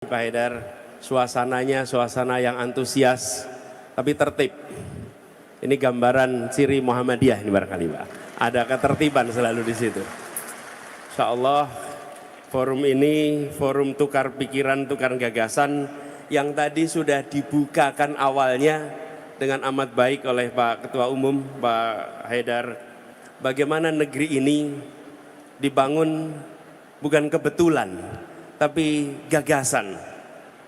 Pak Haidar, suasananya suasana yang antusias tapi tertib. Ini gambaran ciri Muhammadiyah ini barangkali Pak. Ada ketertiban selalu di situ. Insya Allah forum ini forum tukar pikiran, tukar gagasan yang tadi sudah dibukakan awalnya dengan amat baik oleh Pak Ketua Umum Pak Haidar. Bagaimana negeri ini dibangun bukan kebetulan tapi gagasan,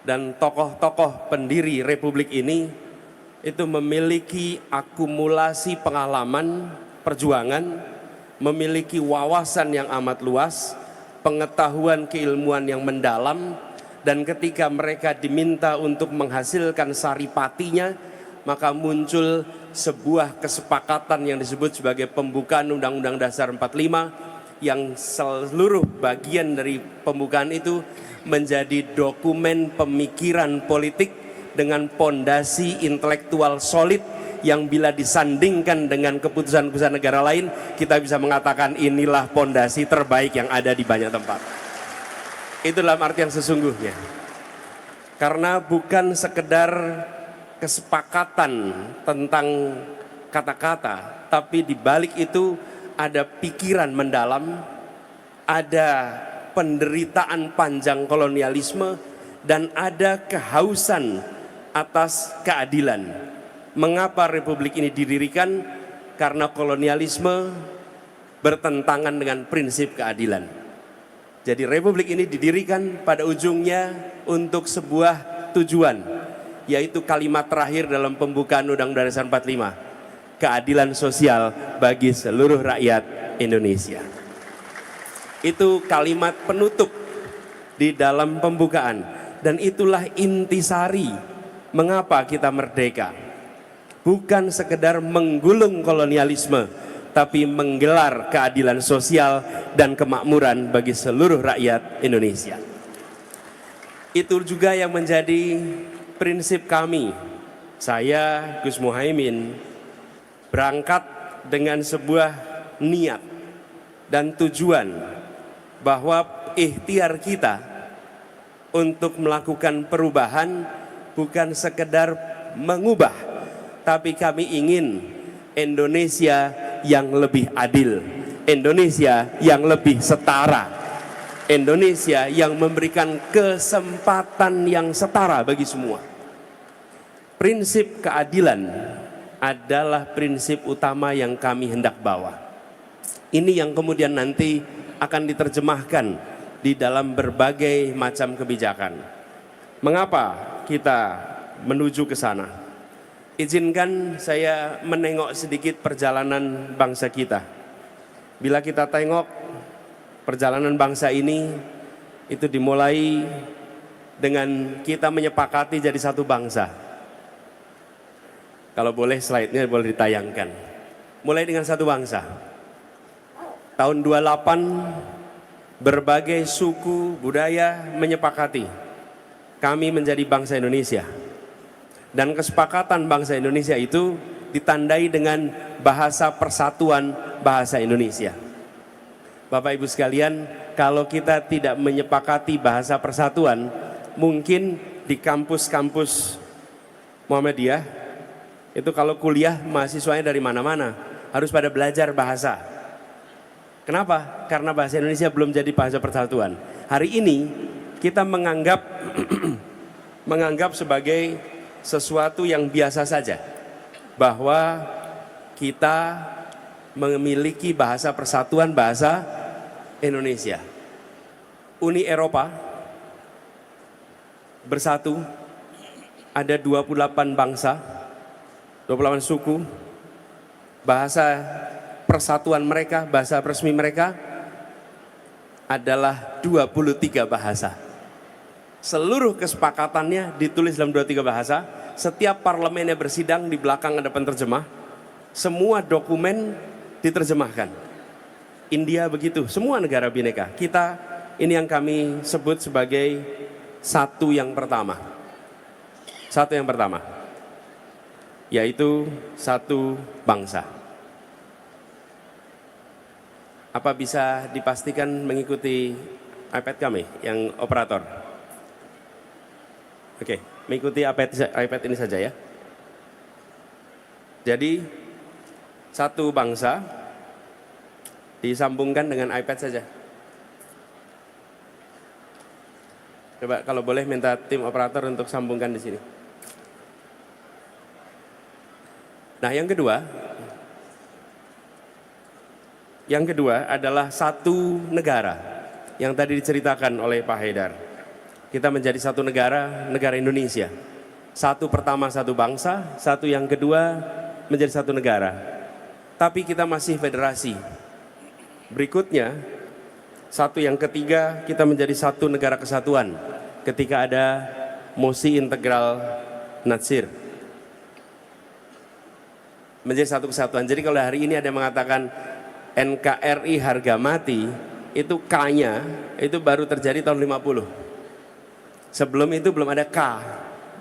dan tokoh-tokoh pendiri republik ini itu memiliki akumulasi pengalaman perjuangan, memiliki wawasan yang amat luas, pengetahuan keilmuan yang mendalam, dan ketika mereka diminta untuk menghasilkan saripatinya, maka muncul sebuah kesepakatan yang disebut sebagai pembukaan Undang-Undang Dasar 45, yang seluruh bagian dari pembukaan itu menjadi dokumen pemikiran politik dengan pondasi intelektual solid yang bila disandingkan dengan keputusan-keputusan negara lain, kita bisa mengatakan inilah pondasi terbaik yang ada di banyak tempat. Itu dalam artian sesungguhnya. Karena bukan sekedar kesepakatan tentang kata-kata, tapi di balik itu ada pikiran mendalam, ada penderitaan panjang kolonialisme, dan ada kehausan atas keadilan. Mengapa republik ini didirikan? Karena kolonialisme bertentangan dengan prinsip keadilan. Jadi republik ini didirikan pada ujungnya untuk sebuah tujuan, yaitu kalimat terakhir dalam pembukaan Undang-Undang Dasar 45. Keadilan sosial bagi seluruh rakyat Indonesia. Itu kalimat penutup di dalam pembukaan, dan itulah intisari mengapa kita merdeka. Bukan sekedar menggulung kolonialisme, tapi menggelar keadilan sosial dan kemakmuran bagi seluruh rakyat Indonesia. Itu juga yang menjadi prinsip kami. Saya, Gus Muhaimin, berangkat dengan sebuah niat dan tujuan bahwa ikhtiar kita untuk melakukan perubahan bukan sekedar mengubah, tapi kami ingin Indonesia yang lebih adil, Indonesia yang lebih setara, Indonesia yang memberikan kesempatan yang setara bagi semua. Prinsip keadilan adalah prinsip utama yang kami hendak bawa. Ini yang kemudian nanti akan diterjemahkan di dalam berbagai macam kebijakan. Mengapa kita menuju ke sana? Izinkan saya menengok sedikit perjalanan bangsa kita. Bila kita tengok perjalanan bangsa ini, itu dimulai dengan kita menyepakati jadi satu bangsa. Kalau boleh slide-nya boleh ditayangkan. Mulai dengan satu bangsa. Tahun 28 berbagai suku budaya menyepakati kami menjadi bangsa Indonesia. Dan kesepakatan bangsa Indonesia itu ditandai dengan bahasa persatuan bahasa Indonesia. Bapak Ibu sekalian, kalau kita tidak menyepakati bahasa persatuan, mungkin di kampus-kampus Muhammadiyah itu kalau kuliah mahasiswanya dari mana-mana harus pada belajar bahasa. Kenapa? Karena bahasa Indonesia belum jadi bahasa persatuan. Hari ini kita menganggap sebagai sesuatu yang biasa saja bahwa kita memiliki bahasa persatuan bahasa Indonesia. Uni Eropa bersatu, ada 28 bangsa, 28 suku, bahasa persatuan mereka, bahasa resmi mereka adalah 23 bahasa. Seluruh kesepakatannya ditulis dalam 23 bahasa. Setiap parlemennya bersidang, di belakang ada penerjemah. Semua dokumen diterjemahkan. India begitu, semua negara bineka. Kita ini yang kami sebut sebagai satu yang pertama. Satu yang pertama, yaitu satu bangsa. Apa bisa dipastikan mengikuti iPad kami yang operator? Oke, mengikuti iPad ini saja ya. Jadi satu bangsa disambungkan dengan iPad saja. Coba kalau boleh minta tim operator untuk sambungkan di sini. Nah, yang kedua adalah satu negara yang tadi diceritakan oleh Pak Haidar. Kita menjadi satu negara, negara Indonesia. Satu pertama satu bangsa, satu yang kedua menjadi satu negara. Tapi kita masih federasi. Berikutnya, satu yang ketiga kita menjadi satu negara kesatuan ketika ada mosi integral Natsir. Menjadi satu kesatuan. Jadi kalau hari ini ada yang mengatakan NKRI harga mati, itu K-nya itu baru terjadi tahun 50. Sebelum itu belum ada K,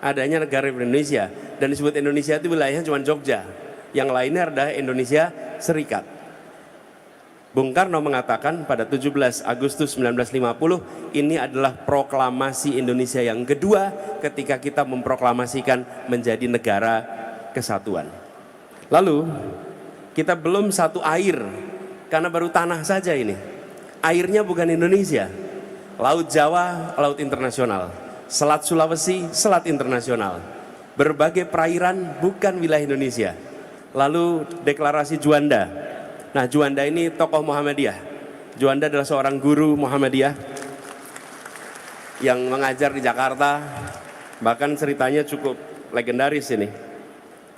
adanya negara Indonesia. Dan disebut Indonesia itu wilayahnya cuma Jogja. Yang lainnya adalah Indonesia Serikat. Bung Karno mengatakan pada 17 Agustus 1950, ini adalah proklamasi Indonesia yang kedua ketika kita memproklamasikan menjadi negara kesatuan. Lalu kita belum satu air, karena baru tanah saja ini. Airnya bukan Indonesia. Laut Jawa, laut internasional. Selat Sulawesi, selat internasional. Berbagai perairan bukan wilayah Indonesia. Lalu deklarasi Juanda. Nah, Juanda ini tokoh Muhammadiyah. Juanda adalah seorang guru Muhammadiyah yang mengajar di Jakarta. Bahkan ceritanya cukup legendaris ini.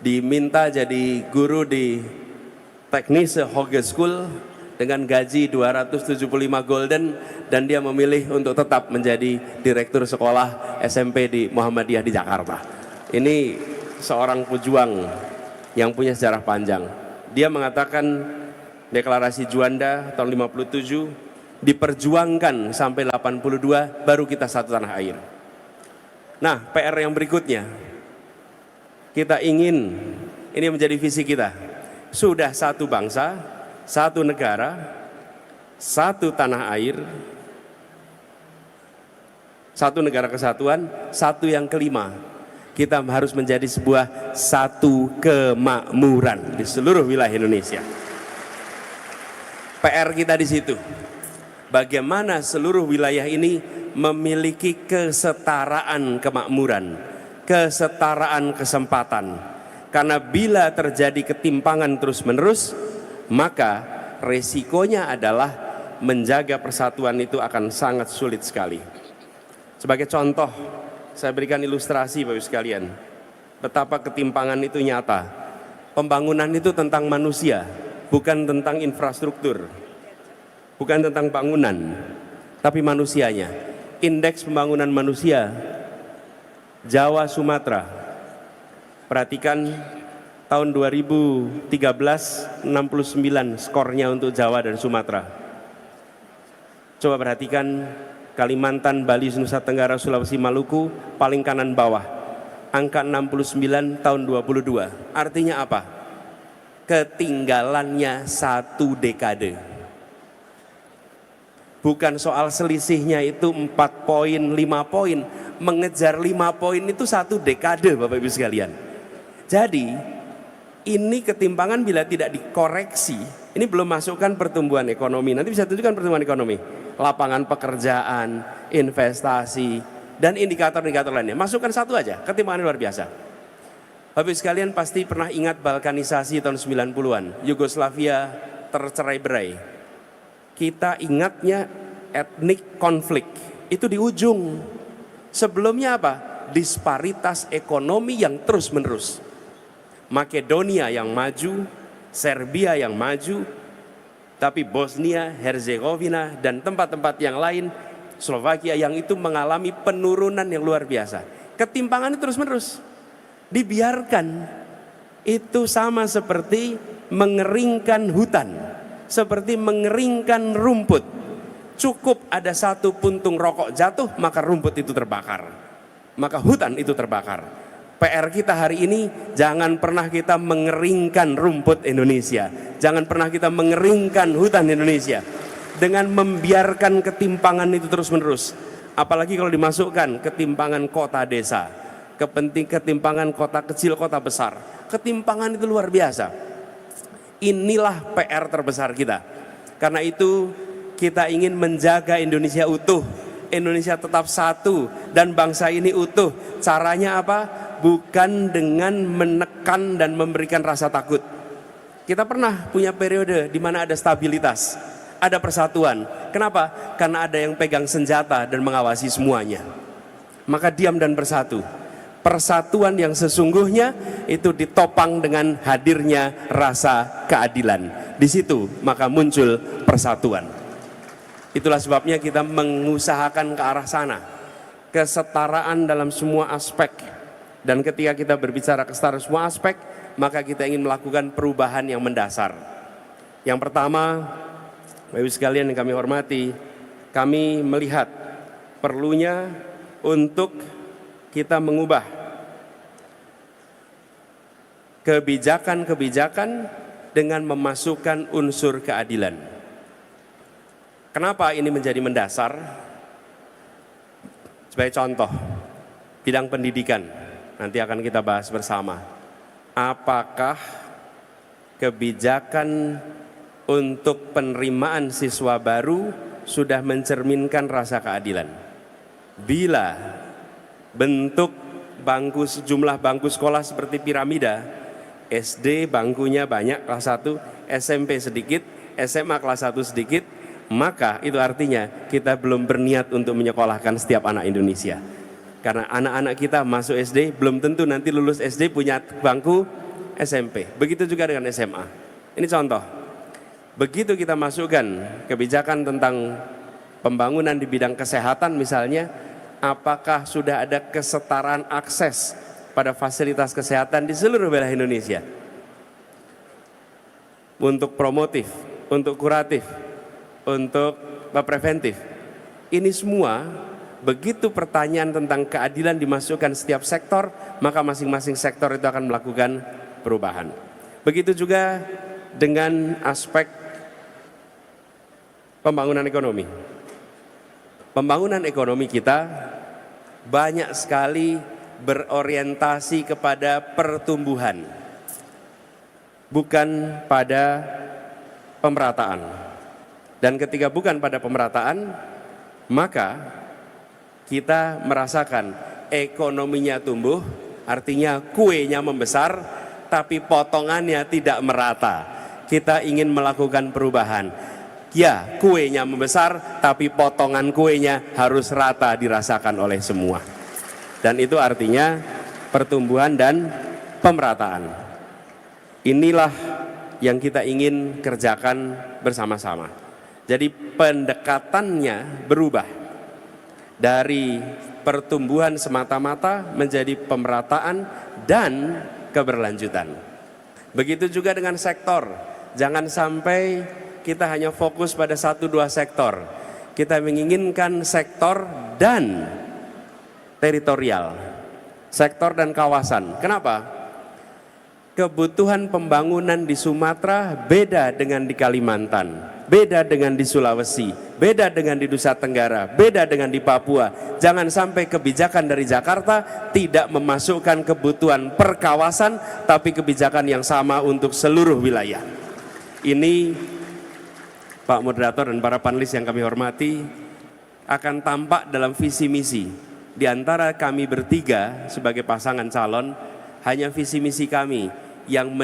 Diminta jadi guru di Teknische Hogeschool dengan gaji 275 golden, dan dia memilih untuk tetap menjadi direktur sekolah SMP di Muhammadiyah di Jakarta. Ini seorang pejuang yang punya sejarah panjang. Dia mengatakan deklarasi Juanda tahun 57 diperjuangkan sampai 82 baru kita satu tanah air. Nah, PR yang berikutnya, kita ingin, ini menjadi visi kita, sudah satu bangsa, satu negara, satu tanah air, satu negara kesatuan, satu yang kelima, kita harus menjadi sebuah satu kemakmuran di seluruh wilayah Indonesia. PR kita di situ, bagaimana seluruh wilayah ini memiliki kesetaraan kemakmuran, kesetaraan kesempatan. Karena bila terjadi ketimpangan terus-menerus, maka resikonya adalah menjaga persatuan itu akan sangat sulit sekali. Sebagai contoh, saya berikan ilustrasi Bapak Ibu sekalian, betapa ketimpangan itu nyata. Pembangunan itu tentang manusia, bukan tentang infrastruktur, bukan tentang bangunan, tapi manusianya. Indeks pembangunan manusia Jawa Sumatera, perhatikan tahun 2013 69 skornya untuk Jawa dan Sumatera. Coba perhatikan Kalimantan, Bali, Nusa Tenggara, Sulawesi, Maluku, paling kanan bawah, angka 69 tahun 22. Artinya apa? Ketinggalannya satu dekade. Bukan soal selisihnya itu 4 poin, 5 poin. Mengejar 5 poin itu satu dekade Bapak Ibu sekalian. Jadi ini ketimpangan bila tidak dikoreksi, ini belum masukkan pertumbuhan ekonomi. Nanti bisa tunjukkan pertumbuhan ekonomi, lapangan pekerjaan, investasi, dan indikator-indikator lainnya. Masukkan satu aja, ketimpangan luar biasa. Bapak Ibu sekalian pasti pernah ingat balkanisasi tahun 90-an, Yugoslavia tercerai-berai. Kita ingatnya etnik konflik, itu di ujung. Sebelumnya apa? Disparitas ekonomi yang terus-menerus. Makedonia yang maju, Serbia yang maju, tapi Bosnia, Herzegovina, dan tempat-tempat yang lain, Slovakia yang itu mengalami penurunan yang luar biasa. Ketimpangan itu terus-menerus. Dibiarkan, itu sama seperti mengeringkan hutan, seperti mengeringkan rumput. Cukup ada satu puntung rokok jatuh, maka rumput itu terbakar, maka hutan itu terbakar. PR kita hari ini, jangan pernah kita mengeringkan rumput Indonesia, jangan pernah kita mengeringkan hutan Indonesia dengan membiarkan ketimpangan itu terus-menerus. Apalagi kalau dimasukkan ketimpangan kota desa, ketimpangan kota kecil, kota besar. Ketimpangan itu luar biasa. Inilah PR terbesar kita. Karena itu kita ingin menjaga Indonesia utuh, Indonesia tetap satu, dan bangsa ini utuh. Caranya apa? Bukan dengan menekan dan memberikan rasa takut. Kita pernah punya periode di mana ada stabilitas, ada persatuan. Kenapa? Karena ada yang pegang senjata dan mengawasi semuanya. Maka diam dan bersatu. Persatuan yang sesungguhnya itu ditopang dengan hadirnya rasa keadilan. Di situ maka muncul persatuan. Itulah sebabnya kita mengusahakan ke arah sana. Kesetaraan dalam semua aspek. Dan ketika kita berbicara kesetaraan semua aspek, maka kita ingin melakukan perubahan yang mendasar. Yang pertama, Bapak Ibu sekalian yang kami hormati, kami melihat perlunya untuk kita mengubah kebijakan-kebijakan dengan memasukkan unsur keadilan. Kenapa ini menjadi mendasar? Sebagai contoh, bidang pendidikan, nanti akan kita bahas bersama. Apakah kebijakan untuk penerimaan siswa baru sudah mencerminkan rasa keadilan? Bila bentuk bangku, jumlah bangku sekolah seperti piramida, SD bangkunya banyak kelas 1, SMP sedikit, SMA kelas 1 sedikit, maka itu artinya kita belum berniat untuk menyekolahkan setiap anak Indonesia. Karena anak-anak kita masuk SD belum tentu nanti lulus SD punya bangku SMP. Begitu juga dengan SMA. Ini contoh. Begitu kita masukkan kebijakan tentang pembangunan di bidang kesehatan misalnya, apakah sudah ada kesetaraan akses pada fasilitas kesehatan di seluruh wilayah Indonesia? Untuk promotif, untuk kuratif, untuk preventif. Ini semua begitu pertanyaan tentang keadilan dimasukkan setiap sektor, maka masing-masing sektor itu akan melakukan perubahan. Begitu juga dengan aspek pembangunan ekonomi. Pembangunan ekonomi kita banyak sekali berorientasi kepada pertumbuhan, bukan pada pemerataan. Dan ketika bukan pada pemerataan, maka kita merasakan ekonominya tumbuh, artinya kuenya membesar, tapi potongannya tidak merata. Kita ingin melakukan perubahan. Ya, kuenya membesar, tapi potongan kuenya harus rata dirasakan oleh semua. Dan itu artinya pertumbuhan dan pemerataan. Inilah yang kita ingin kerjakan bersama-sama. Jadi pendekatannya berubah dari pertumbuhan semata-mata menjadi pemerataan dan keberlanjutan. Begitu juga dengan sektor. Jangan sampai kita hanya fokus pada 1-2 sektor. Kita menginginkan sektor dan teritorial, sektor dan kawasan. Kenapa? Kebutuhan pembangunan di Sumatera beda dengan di Kalimantan, beda dengan di Sulawesi, beda dengan di Nusa Tenggara, beda dengan di Papua. Jangan sampai kebijakan dari Jakarta tidak memasukkan kebutuhan per kawasan, tapi kebijakan yang sama untuk seluruh wilayah. Ini Pak Moderator dan para panelis yang kami hormati, akan tampak dalam visi misi. Di antara kami bertiga sebagai pasangan calon, hanya visi misi kami yang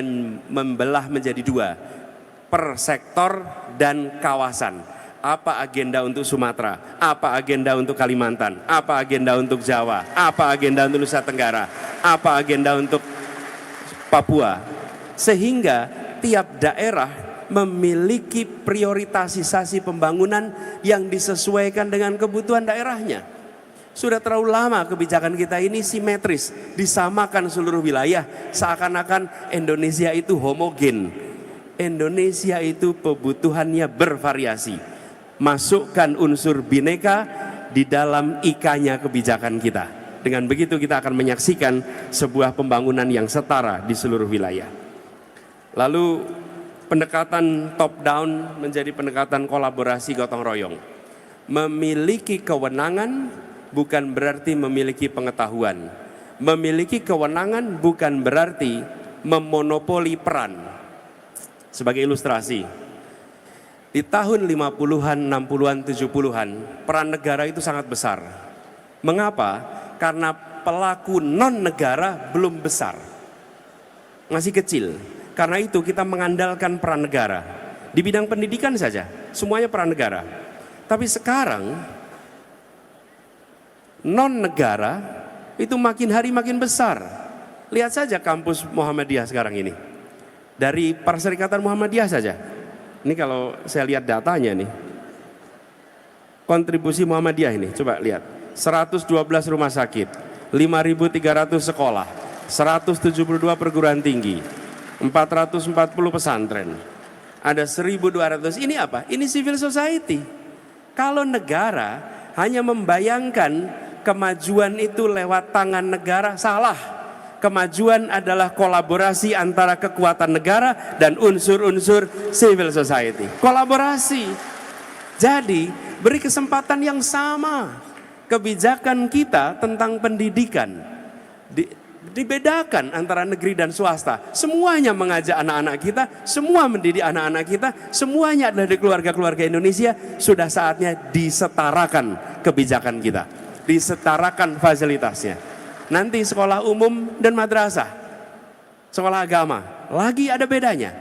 membelah menjadi 2, per sektor dan kawasan. Apa agenda untuk Sumatera, apa agenda untuk Kalimantan, apa agenda untuk Jawa, apa agenda untuk Nusa Tenggara, apa agenda untuk Papua. Sehingga tiap daerah memiliki prioritasisasi pembangunan yang disesuaikan dengan kebutuhan daerahnya. Sudah terlalu lama kebijakan kita ini simetris, disamakan seluruh wilayah, seakan-akan Indonesia itu homogen. Indonesia itu kebutuhannya bervariasi. Masukkan unsur bineka di dalam ikanya kebijakan kita. Dengan begitu kita akan menyaksikan sebuah pembangunan yang setara di seluruh wilayah. Lalu pendekatan top down menjadi pendekatan kolaborasi gotong royong. Memiliki kewenangan bukan berarti memiliki pengetahuan. Memiliki kewenangan bukan berarti memonopoli peran. Sebagai ilustrasi, di tahun 50-an, 60-an, 70-an, peran negara itu sangat besar. Mengapa? Karena pelaku non-negara belum besar, masih kecil. Karena itu kita mengandalkan peran negara. Di bidang pendidikan saja, semuanya peran negara. Tapi sekarang, non-negara itu makin hari makin besar. Lihat saja kampus Muhammadiyah sekarang ini. Dari Perserikatan Muhammadiyah saja. Ini kalau saya lihat datanya nih. Kontribusi Muhammadiyah ini, coba lihat. 112 rumah sakit, 5.300 sekolah, 172 perguruan tinggi, 440 pesantren, ada 1.200. Ini apa? Ini civil society. Kalau negara hanya membayangkan kemajuan itu lewat tangan negara, salah. Kemajuan adalah kolaborasi antara kekuatan negara dan unsur-unsur civil society. Kolaborasi. Jadi beri kesempatan yang sama. Kebijakan kita tentang pendidikan dibedakan antara negeri dan swasta. Semuanya mengajak anak-anak kita, semua mendidik anak-anak kita, semuanya adalah di keluarga-keluarga Indonesia. Sudah saatnya disetarakan kebijakan kita, disetarakan fasilitasnya. Nanti sekolah umum dan madrasah, sekolah agama, lagi ada bedanya.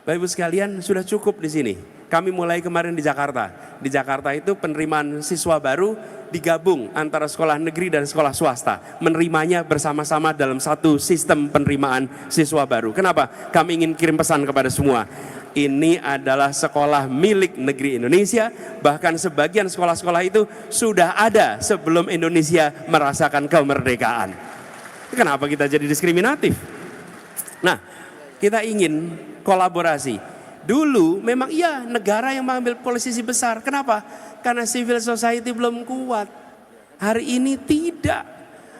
Bapak Ibu sekalian, sudah cukup di sini. Kami mulai kemarin di Jakarta. Di Jakarta itu penerimaan siswa baru digabung antara sekolah negeri dan sekolah swasta. Menerimanya bersama-sama dalam satu sistem penerimaan siswa baru. Kenapa? Kami ingin kirim pesan kepada semua. Ini adalah sekolah milik negeri Indonesia. Bahkan sebagian sekolah-sekolah itu sudah ada sebelum Indonesia merasakan kemerdekaan. Kenapa kita jadi diskriminatif? Nah, kita ingin kolaborasi. Dulu memang iya negara yang mengambil posisi besar. Kenapa? Karena civil society belum kuat. Hari ini tidak.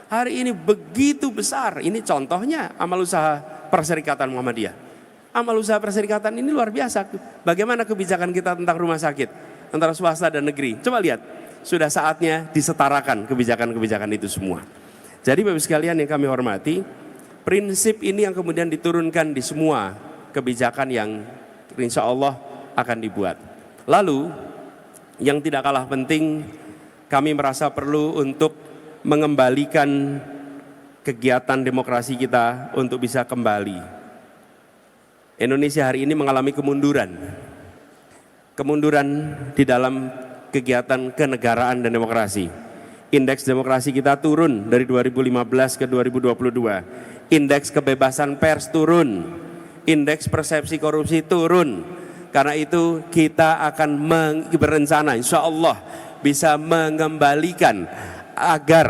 Hari ini begitu besar. Ini contohnya amal usaha Perserikatan Muhammadiyah. Amal usaha Perserikatan ini luar biasa. Bagaimana kebijakan kita tentang rumah sakit antara swasta dan negeri? Coba lihat. Sudah saatnya disetarakan kebijakan-kebijakan itu semua. Jadi Bapak sekalian yang kami hormati, prinsip ini yang kemudian diturunkan di semua kebijakan yang insya Allah akan dibuat. Lalu yang tidak kalah penting, kami merasa perlu untuk mengembalikan kegiatan demokrasi kita untuk bisa kembali. Indonesia hari ini mengalami kemunduran. Kemunduran di dalam kegiatan kenegaraan dan demokrasi. Indeks demokrasi kita turun dari 2015 ke 2022. Indeks kebebasan pers turun. Indeks persepsi korupsi turun. Karena itu kita akan berencana insya Allah bisa mengembalikan agar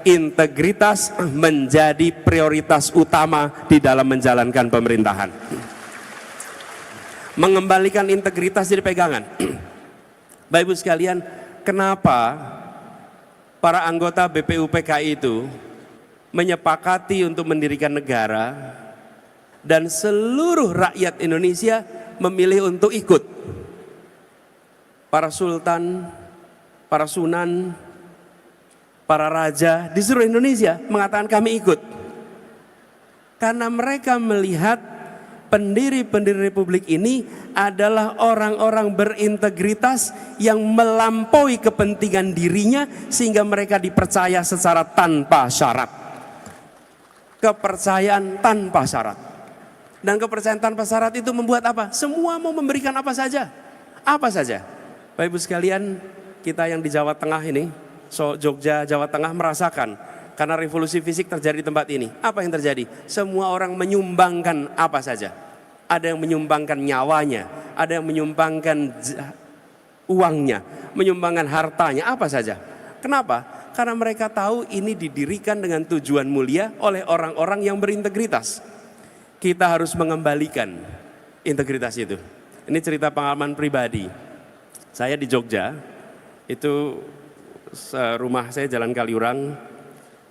integritas menjadi prioritas utama di dalam menjalankan pemerintahan. Mengembalikan integritas jadi pegangan. Bapak Ibu sekalian, kenapa para anggota BPUPKI itu menyepakati untuk mendirikan negara dan seluruh rakyat Indonesia memilih untuk ikut? Para sultan, para sunan, para raja di seluruh Indonesia mengatakan kami ikut. Karena mereka melihat pendiri-pendiri republik ini adalah orang-orang berintegritas yang melampaui kepentingan dirinya sehingga mereka dipercaya secara tanpa syarat. Kepercayaan tanpa syarat. Dan kepercayaan tanpa syarat itu membuat apa? Semua mau memberikan apa saja. Apa saja. Bapak Ibu sekalian, kita yang di Jawa Tengah ini, Jogja, Jawa Tengah merasakan. Karena revolusi fisik terjadi di tempat ini. Apa yang terjadi? Semua orang menyumbangkan apa saja. Ada yang menyumbangkan nyawanya. Ada yang menyumbangkan uangnya. Menyumbangkan hartanya, apa saja. Kenapa? Karena mereka tahu ini didirikan dengan tujuan mulia oleh orang-orang yang berintegritas. Kita harus mengembalikan integritas itu. Ini cerita pengalaman pribadi. Saya di Jogja, itu rumah saya Jalan Kaliurang,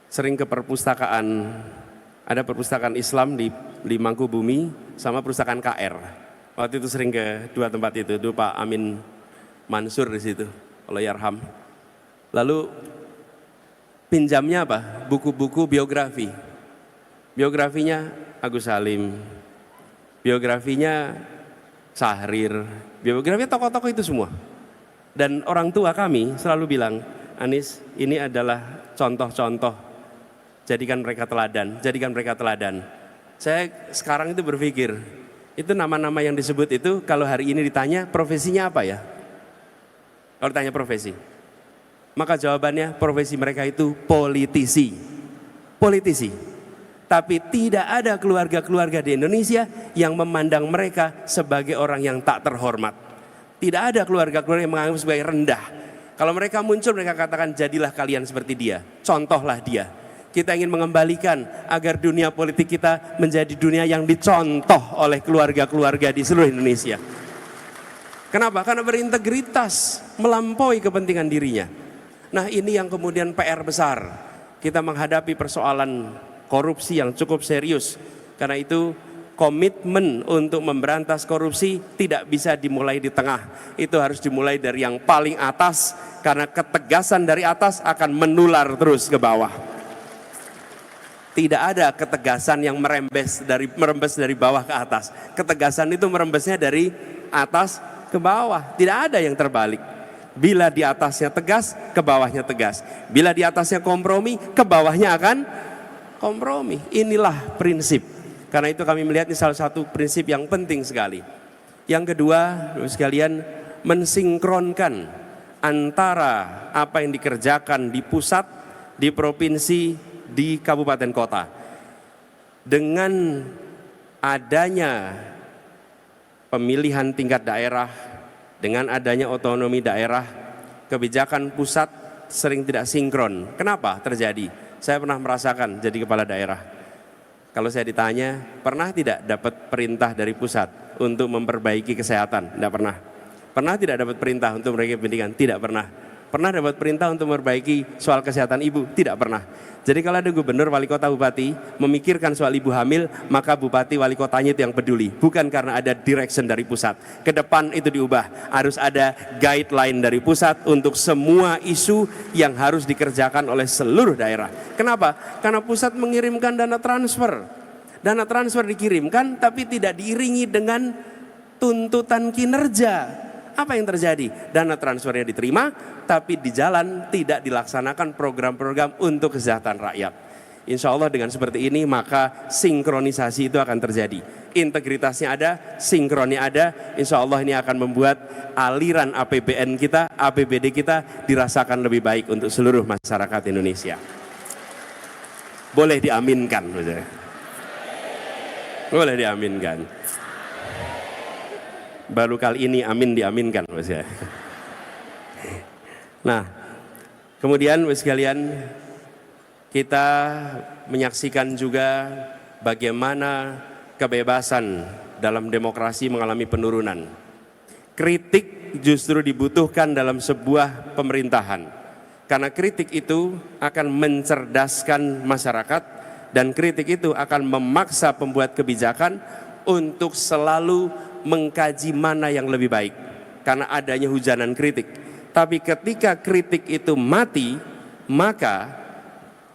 sering ke perpustakaan. Ada perpustakaan Islam di Mangkubumi sama perpustakaan KR. Waktu itu sering ke dua tempat itu. Dulu Pak Amin Mansur di situ. Allah yarham. Lalu pinjamnya apa? Buku-buku biografi. Biografinya Agus Salim, biografinya Syahrir, biografinya tokoh-tokoh itu semua. Dan orang tua kami selalu bilang, Anis, ini adalah contoh-contoh, jadikan mereka teladan, jadikan mereka teladan. Saya sekarang itu berpikir, itu nama-nama yang disebut itu kalau hari ini ditanya profesinya apa ya? Kalau ditanya profesi, maka jawabannya profesi mereka itu politisi. Politisi. Tapi tidak ada keluarga-keluarga di Indonesia yang memandang mereka sebagai orang yang tak terhormat. Tidak ada keluarga-keluarga yang menganggap sebagai rendah. Kalau mereka muncul, mereka katakan jadilah kalian seperti dia, contohlah dia. Kita ingin mengembalikan agar dunia politik kita menjadi dunia yang dicontoh oleh keluarga-keluarga di seluruh Indonesia. Kenapa? Karena berintegritas, melampaui kepentingan dirinya. Nah, ini yang kemudian PR besar. Kita menghadapi persoalan korupsi yang cukup serius. Karena itu komitmen untuk memberantas korupsi tidak bisa dimulai di tengah. Itu harus dimulai dari yang paling atas, karena ketegasan dari atas akan menular terus ke bawah. Tidak ada ketegasan yang merembes dari bawah ke atas. Ketegasan itu merembesnya dari atas ke bawah. Tidak ada yang terbalik. Bila di atasnya tegas, ke bawahnya tegas. Bila di atasnya kompromi, ke bawahnya akan kompromi. Inilah prinsip. Karena itu kami melihat ini salah satu prinsip yang penting sekali. Yang kedua, sekalian, mensinkronkan antara apa yang dikerjakan di pusat, di provinsi, di kabupaten kota. Dengan adanya pemilihan tingkat daerah, dengan adanya otonomi daerah, kebijakan pusat sering tidak sinkron. Kenapa terjadi? Saya pernah merasakan jadi kepala daerah. Kalau saya ditanya, pernah tidak dapat perintah dari pusat untuk memperbaiki kesehatan? Tidak pernah. Pernah tidak dapat perintah untuk memperbaiki pendidikan? Tidak pernah. Pernah dapat perintah untuk memperbaiki soal kesehatan ibu? Tidak pernah. Jadi kalau ada gubernur, wali kota, bupati memikirkan soal ibu hamil, maka bupati, wali kotanya itu yang peduli. Bukan karena ada direction dari pusat. Ke depan itu diubah. Harus ada guideline dari pusat untuk semua isu yang harus dikerjakan oleh seluruh daerah. Kenapa? Karena pusat mengirimkan dana transfer. Dana transfer dikirimkan tapi tidak diiringi dengan tuntutan kinerja. Apa yang terjadi? Dana transfernya diterima, tapi di jalan tidak dilaksanakan program-program untuk kesejahteraan rakyat. Insya Allah dengan seperti ini maka sinkronisasi itu akan terjadi. Integritasnya ada, sinkronnya ada. Insya Allah ini akan membuat aliran APBN kita, APBD kita dirasakan lebih baik untuk seluruh masyarakat Indonesia. Boleh diaminkan. Boleh diaminkan. Baru kali ini amin diaminkan. Nah, kemudian sekalian, kita menyaksikan juga bagaimana kebebasan dalam demokrasi mengalami penurunan. Kritik justru dibutuhkan dalam sebuah pemerintahan. Karena kritik itu akan mencerdaskan masyarakat, dan kritik itu akan memaksa pembuat kebijakan untuk selalu mengkaji mana yang lebih baik. Karena adanya hujanan kritik. Tapi ketika kritik itu mati, maka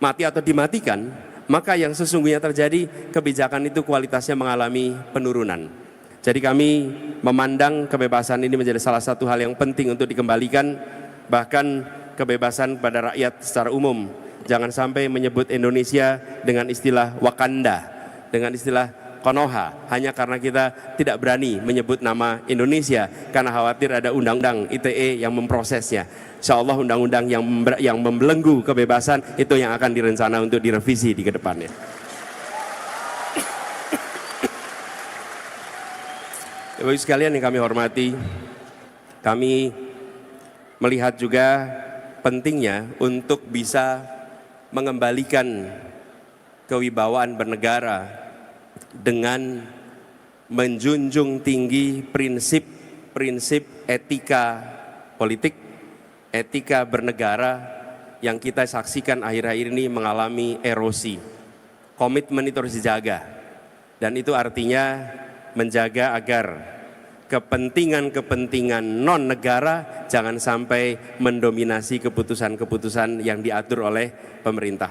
mati atau dimatikan, maka yang sesungguhnya terjadi, kebijakan itu kualitasnya mengalami penurunan. Jadi kami memandang kebebasan ini menjadi salah satu hal yang penting untuk dikembalikan, bahkan kebebasan pada rakyat secara umum. Jangan sampai menyebut Indonesia dengan istilah Wakanda, dengan istilah Konoha, hanya karena kita tidak berani menyebut nama Indonesia karena khawatir ada undang-undang ITE yang memprosesnya. Insya Allah undang-undang yang membelenggu kebebasan itu yang akan direncana untuk direvisi di kedepannya. Bapak Ibu sekalian yang kami hormati, kami melihat juga pentingnya untuk bisa mengembalikan kewibawaan bernegara dengan menjunjung tinggi prinsip-prinsip etika politik, etika bernegara yang kita saksikan akhir-akhir ini mengalami erosi. Komitmen itu harus dijaga, dan itu artinya menjaga agar kepentingan-kepentingan non-negara jangan sampai mendominasi keputusan-keputusan yang diatur oleh pemerintah.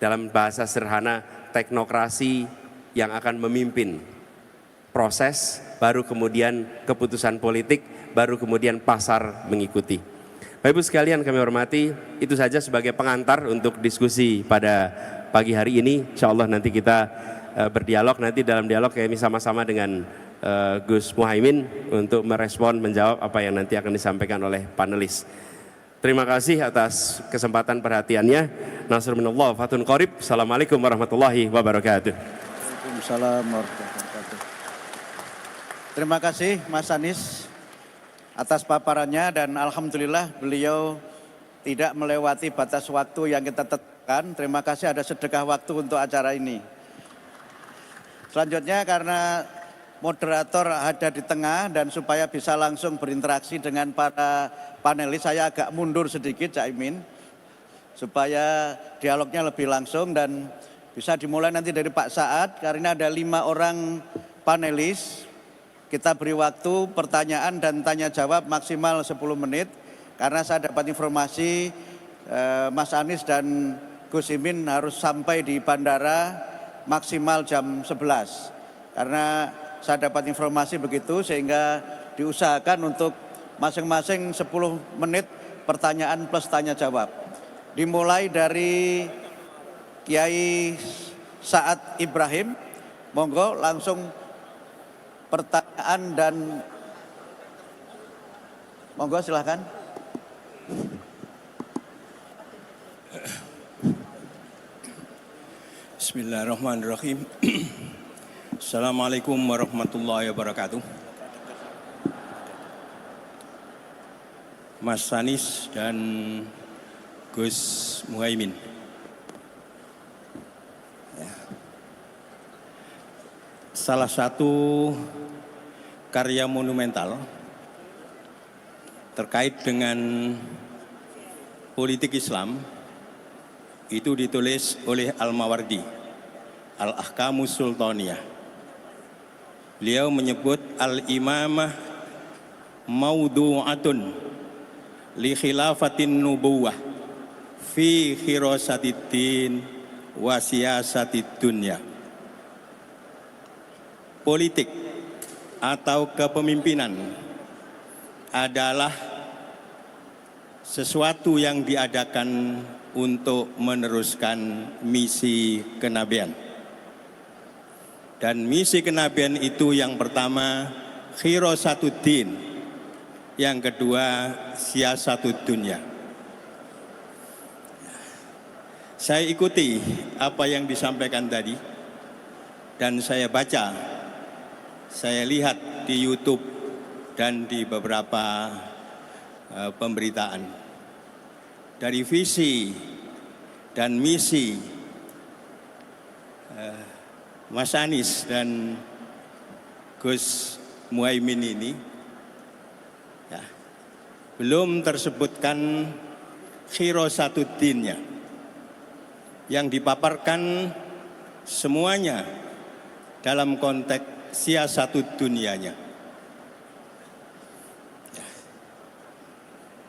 Dalam bahasa sederhana, teknokrasi yang akan memimpin proses, baru kemudian keputusan politik, baru kemudian pasar mengikuti. Bapak Ibu sekalian kami hormati, itu saja sebagai pengantar untuk diskusi pada pagi hari ini. Insya Allah nanti kita berdialog, nanti dalam dialog kami sama-sama dengan Gus Muhaimin untuk merespon, menjawab apa yang nanti akan disampaikan oleh panelis. Terima kasih atas kesempatan perhatiannya. Nasrul minallah, fatun qarib. Assalamualaikum warahmatullahi wabarakatuh. Waalaikumsalam warahmatullahi wabarakatuh. Terima kasih Mas Anies atas paparannya, dan alhamdulillah beliau tidak melewati batas waktu yang kita tetapkan. Terima kasih ada sedekah waktu untuk acara ini. Selanjutnya, karena moderator ada di tengah dan supaya bisa langsung berinteraksi dengan para panelis, saya agak mundur sedikit Cak Imin, supaya dialognya lebih langsung dan bisa dimulai nanti dari Pak Saad. Karena ada 5 orang panelis, kita beri waktu pertanyaan dan tanya jawab maksimal 10 menit. Karena saya dapat informasi Mas Anies dan Gus Imin harus sampai di bandara maksimal jam 11. Karena saya dapat informasi begitu, sehingga diusahakan untuk masing-masing 10 menit pertanyaan plus tanya jawab. Dimulai dari Kiai Saad Ibrahim, monggo langsung pertanyaan dan monggo silahkan. Bismillahirrahmanirrahim. Assalamualaikum warahmatullahi wabarakatuh. Mas Anies dan Gus Muhaimin. Salah satu karya monumental terkait dengan politik Islam itu ditulis oleh Al-Mawardi, Al-Ahkamus Sultaniyah. Beliau menyebut al-imamah maudu'atun li khilafatin nubuwah fi khirasatiddin wa siyasatid dunya. Politik atau kepemimpinan adalah sesuatu yang diadakan untuk meneruskan misi kenabian. Dan misi kenabian itu yang pertama khirasatuddin, yang kedua siasatud dunya. Saya ikuti apa yang disampaikan tadi dan saya baca, saya lihat di YouTube dan di beberapa pemberitaan. Dari visi dan misi Mas Anies dan Gus Muhaimin ini ya, belum tersebutkan khirasatuddinnya yang dipaparkan semuanya dalam konteks siasatud dunyanya. Ya.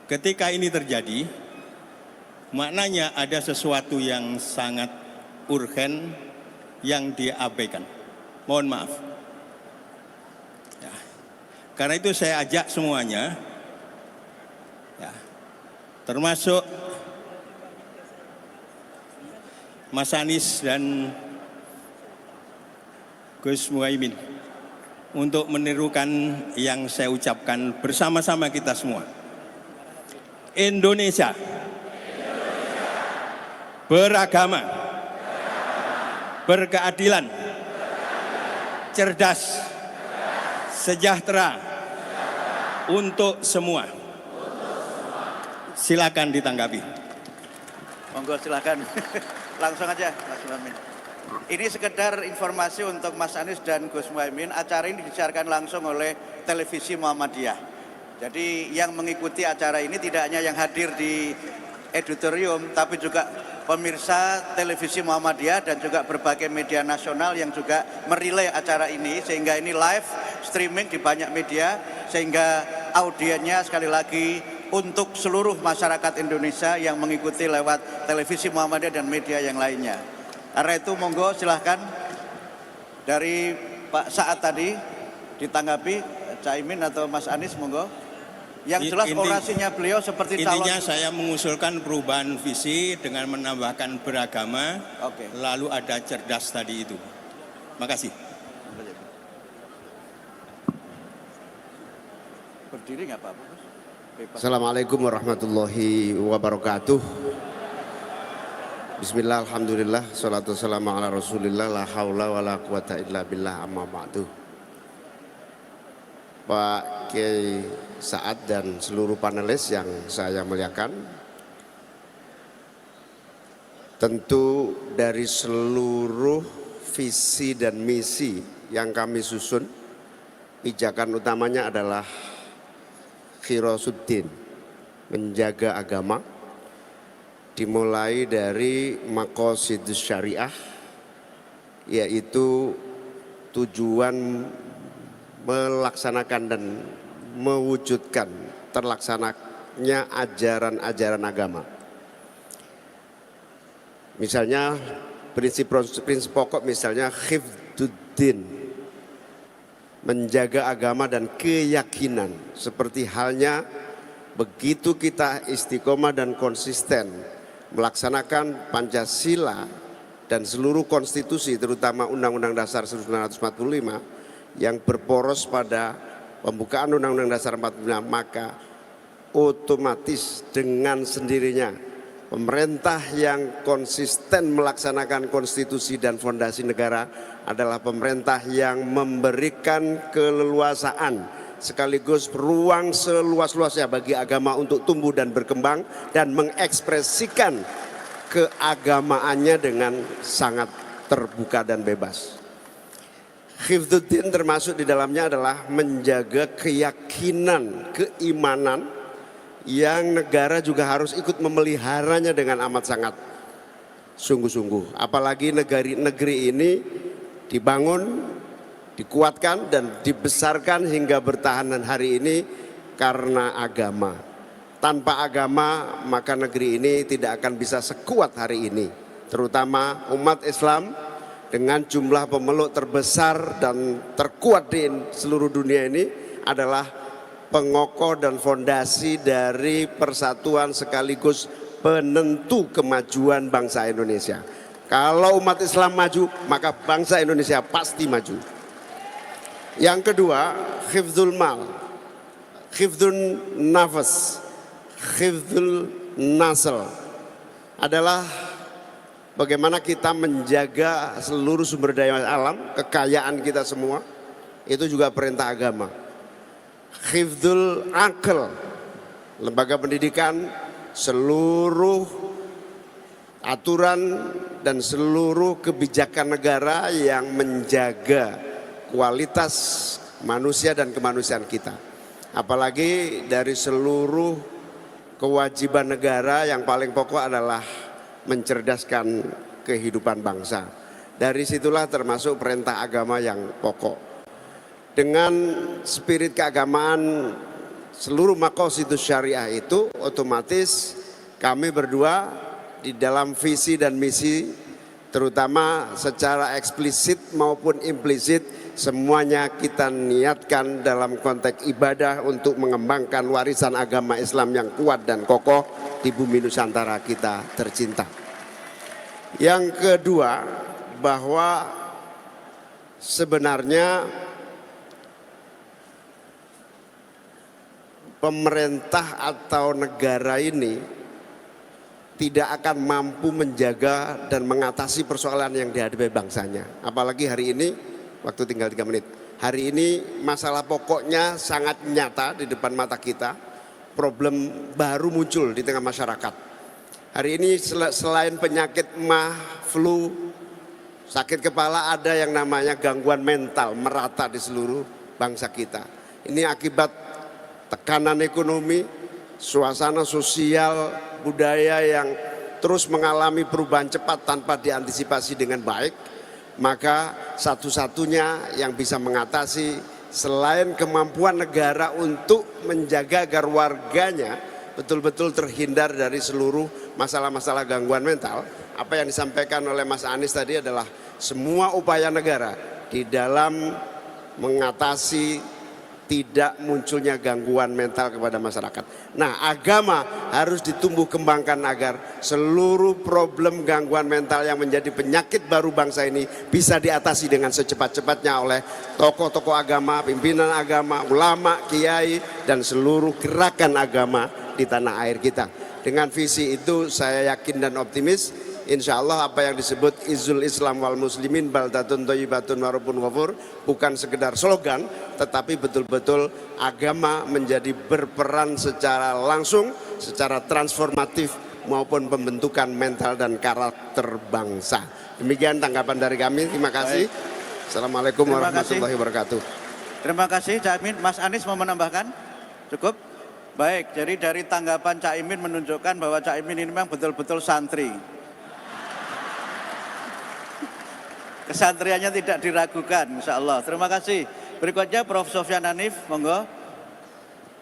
Ketika ini terjadi, maknanya ada sesuatu yang sangat urgen yang diabaikan. Mohon maaf. Ya. Karena itu saya ajak semuanya, ya, termasuk Mas Anies dan Gus Muhaimin, untuk menirukan yang saya ucapkan bersama-sama kita semua. Indonesia beragama, berkeadilan, cerdas, sejahtera untuk semua. Silakan ditanggapi. Monggo silakan. Langsung aja Mas Muhaimin. Ini sekedar informasi untuk Mas Anies dan Gus Muhaimin. Acara ini disiarkan langsung oleh televisi Muhammadiyah. Jadi yang mengikuti acara ini tidak hanya yang hadir di auditorium, tapi juga pemirsa televisi Muhammadiyah dan juga berbagai media nasional yang juga merilai acara ini, sehingga ini live streaming di banyak media sehingga audiennya sekali lagi untuk seluruh masyarakat Indonesia yang mengikuti lewat televisi Muhammadiyah dan media yang lainnya. Karena itu monggo silahkan dari Pak Saad tadi ditanggapi, Caimin atau Mas Anies monggo. Yang jelas orasinya beliau seperti calon. Intinya saya mengusulkan perubahan visi dengan menambahkan beragama, lalu ada cerdas tadi itu. Makasih. Berdiri nggak Pak? Assalamualaikum warahmatullahi wabarakatuh. Bismillah, alhamdulillah, salatu wassalamu ala rasulillah, la hawla wa la quwata illa billah, amma ba'du. Pak Kiai Saad dan seluruh panelis yang saya muliakan, tentu dari seluruh visi dan misi yang kami susun, pijakan utamanya adalah Khirasuddin, menjaga agama, dimulai dari maqasidus syariah, yaitu tujuan melaksanakan dan mewujudkan terlaksananya ajaran-ajaran agama. Misalnya prinsip pokok misalnya hifdzuddin, menjaga agama dan keyakinan, seperti halnya begitu kita istiqomah dan konsisten melaksanakan Pancasila dan seluruh konstitusi, terutama Undang-Undang Dasar 1945 yang berporos pada pembukaan Undang-Undang Dasar 45, maka otomatis dengan sendirinya pemerintah yang konsisten melaksanakan konstitusi dan fondasi negara adalah pemerintah yang memberikan keleluasaan sekaligus ruang seluas-luasnya bagi agama untuk tumbuh dan berkembang dan mengekspresikan keagamaannya dengan sangat terbuka dan bebas. Hifdzuddin termasuk di dalamnya adalah menjaga keyakinan, keimanan yang negara juga harus ikut memeliharanya dengan amat sangat sungguh-sungguh. Apalagi negeri ini dibangun, dikuatkan dan dibesarkan hingga bertahan hari ini karena agama. Tanpa agama maka negeri ini tidak akan bisa sekuat hari ini. Terutama umat Islam dengan jumlah pemeluk terbesar dan terkuat di seluruh dunia ini adalah pengokoh dan fondasi dari persatuan sekaligus penentu kemajuan bangsa Indonesia. Kalau umat Islam maju, maka bangsa Indonesia pasti maju. Yang kedua, hifdzul mal, hifdzul nafas, hifdzul nasl adalah bagaimana kita menjaga seluruh sumber daya alam, kekayaan kita semua, itu juga perintah agama. Hifdzul akal, lembaga pendidikan, seluruh aturan dan seluruh kebijakan negara yang menjaga kualitas manusia dan kemanusiaan kita. Apalagi dari seluruh kewajiban negara yang paling pokok adalah mencerdaskan kehidupan bangsa. Dari situlah termasuk perintah agama yang pokok. Dengan spirit keagamaan seluruh maqasidus syariah itu, otomatis kami berdua di dalam visi dan misi, terutama secara eksplisit maupun implisit, semuanya kita niatkan dalam konteks ibadah untuk mengembangkan warisan agama Islam yang kuat dan kokoh di bumi Nusantara kita tercinta. Yang kedua, bahwa sebenarnya pemerintah atau negara ini tidak akan mampu menjaga dan mengatasi persoalan yang dihadapi bangsanya. Apalagi hari ini, waktu tinggal 3 menit. Hari ini masalah pokoknya sangat nyata di depan mata kita. Problem baru muncul di tengah masyarakat. Hari ini selain penyakit mah, flu, sakit kepala, ada yang namanya gangguan mental merata di seluruh bangsa kita. Ini akibat tekanan ekonomi, suasana sosial, budaya yang terus mengalami perubahan cepat tanpa diantisipasi dengan baik. Maka satu-satunya yang bisa mengatasi selain kemampuan negara untuk menjaga agar warganya betul-betul terhindar dari seluruh masalah-masalah gangguan mental, apa yang disampaikan oleh Mas Anies tadi adalah semua upaya negara di dalam mengatasi tidak munculnya gangguan mental kepada masyarakat. Nah, agama harus ditumbuh kembangkan agar seluruh problem gangguan mental yang menjadi penyakit baru bangsa ini bisa diatasi dengan secepat-cepatnya oleh tokoh-tokoh agama, pimpinan agama, ulama, kiai, dan seluruh gerakan agama di tanah air kita. Dengan visi itu saya yakin dan optimis, insya Allah apa yang disebut Izzul Islam wal Muslimin baldatun thayyibatun warabun ghafur bukan sekedar slogan, tetapi betul-betul agama menjadi berperan secara langsung, secara transformatif maupun pembentukan mental dan karakter bangsa. Demikian tanggapan dari kami. Terima kasih. Assalamualaikum warahmatullahi wabarakatuh. Terima kasih Cak Imin. Mas Anies mau menambahkan? Cukup? Baik, jadi dari tanggapan Cak Imin menunjukkan bahwa Cak Imin ini memang betul-betul santri. Kesantriannya tidak diragukan, insya Allah. Terima kasih. Berikutnya Prof. Sofyan Hanif, monggo.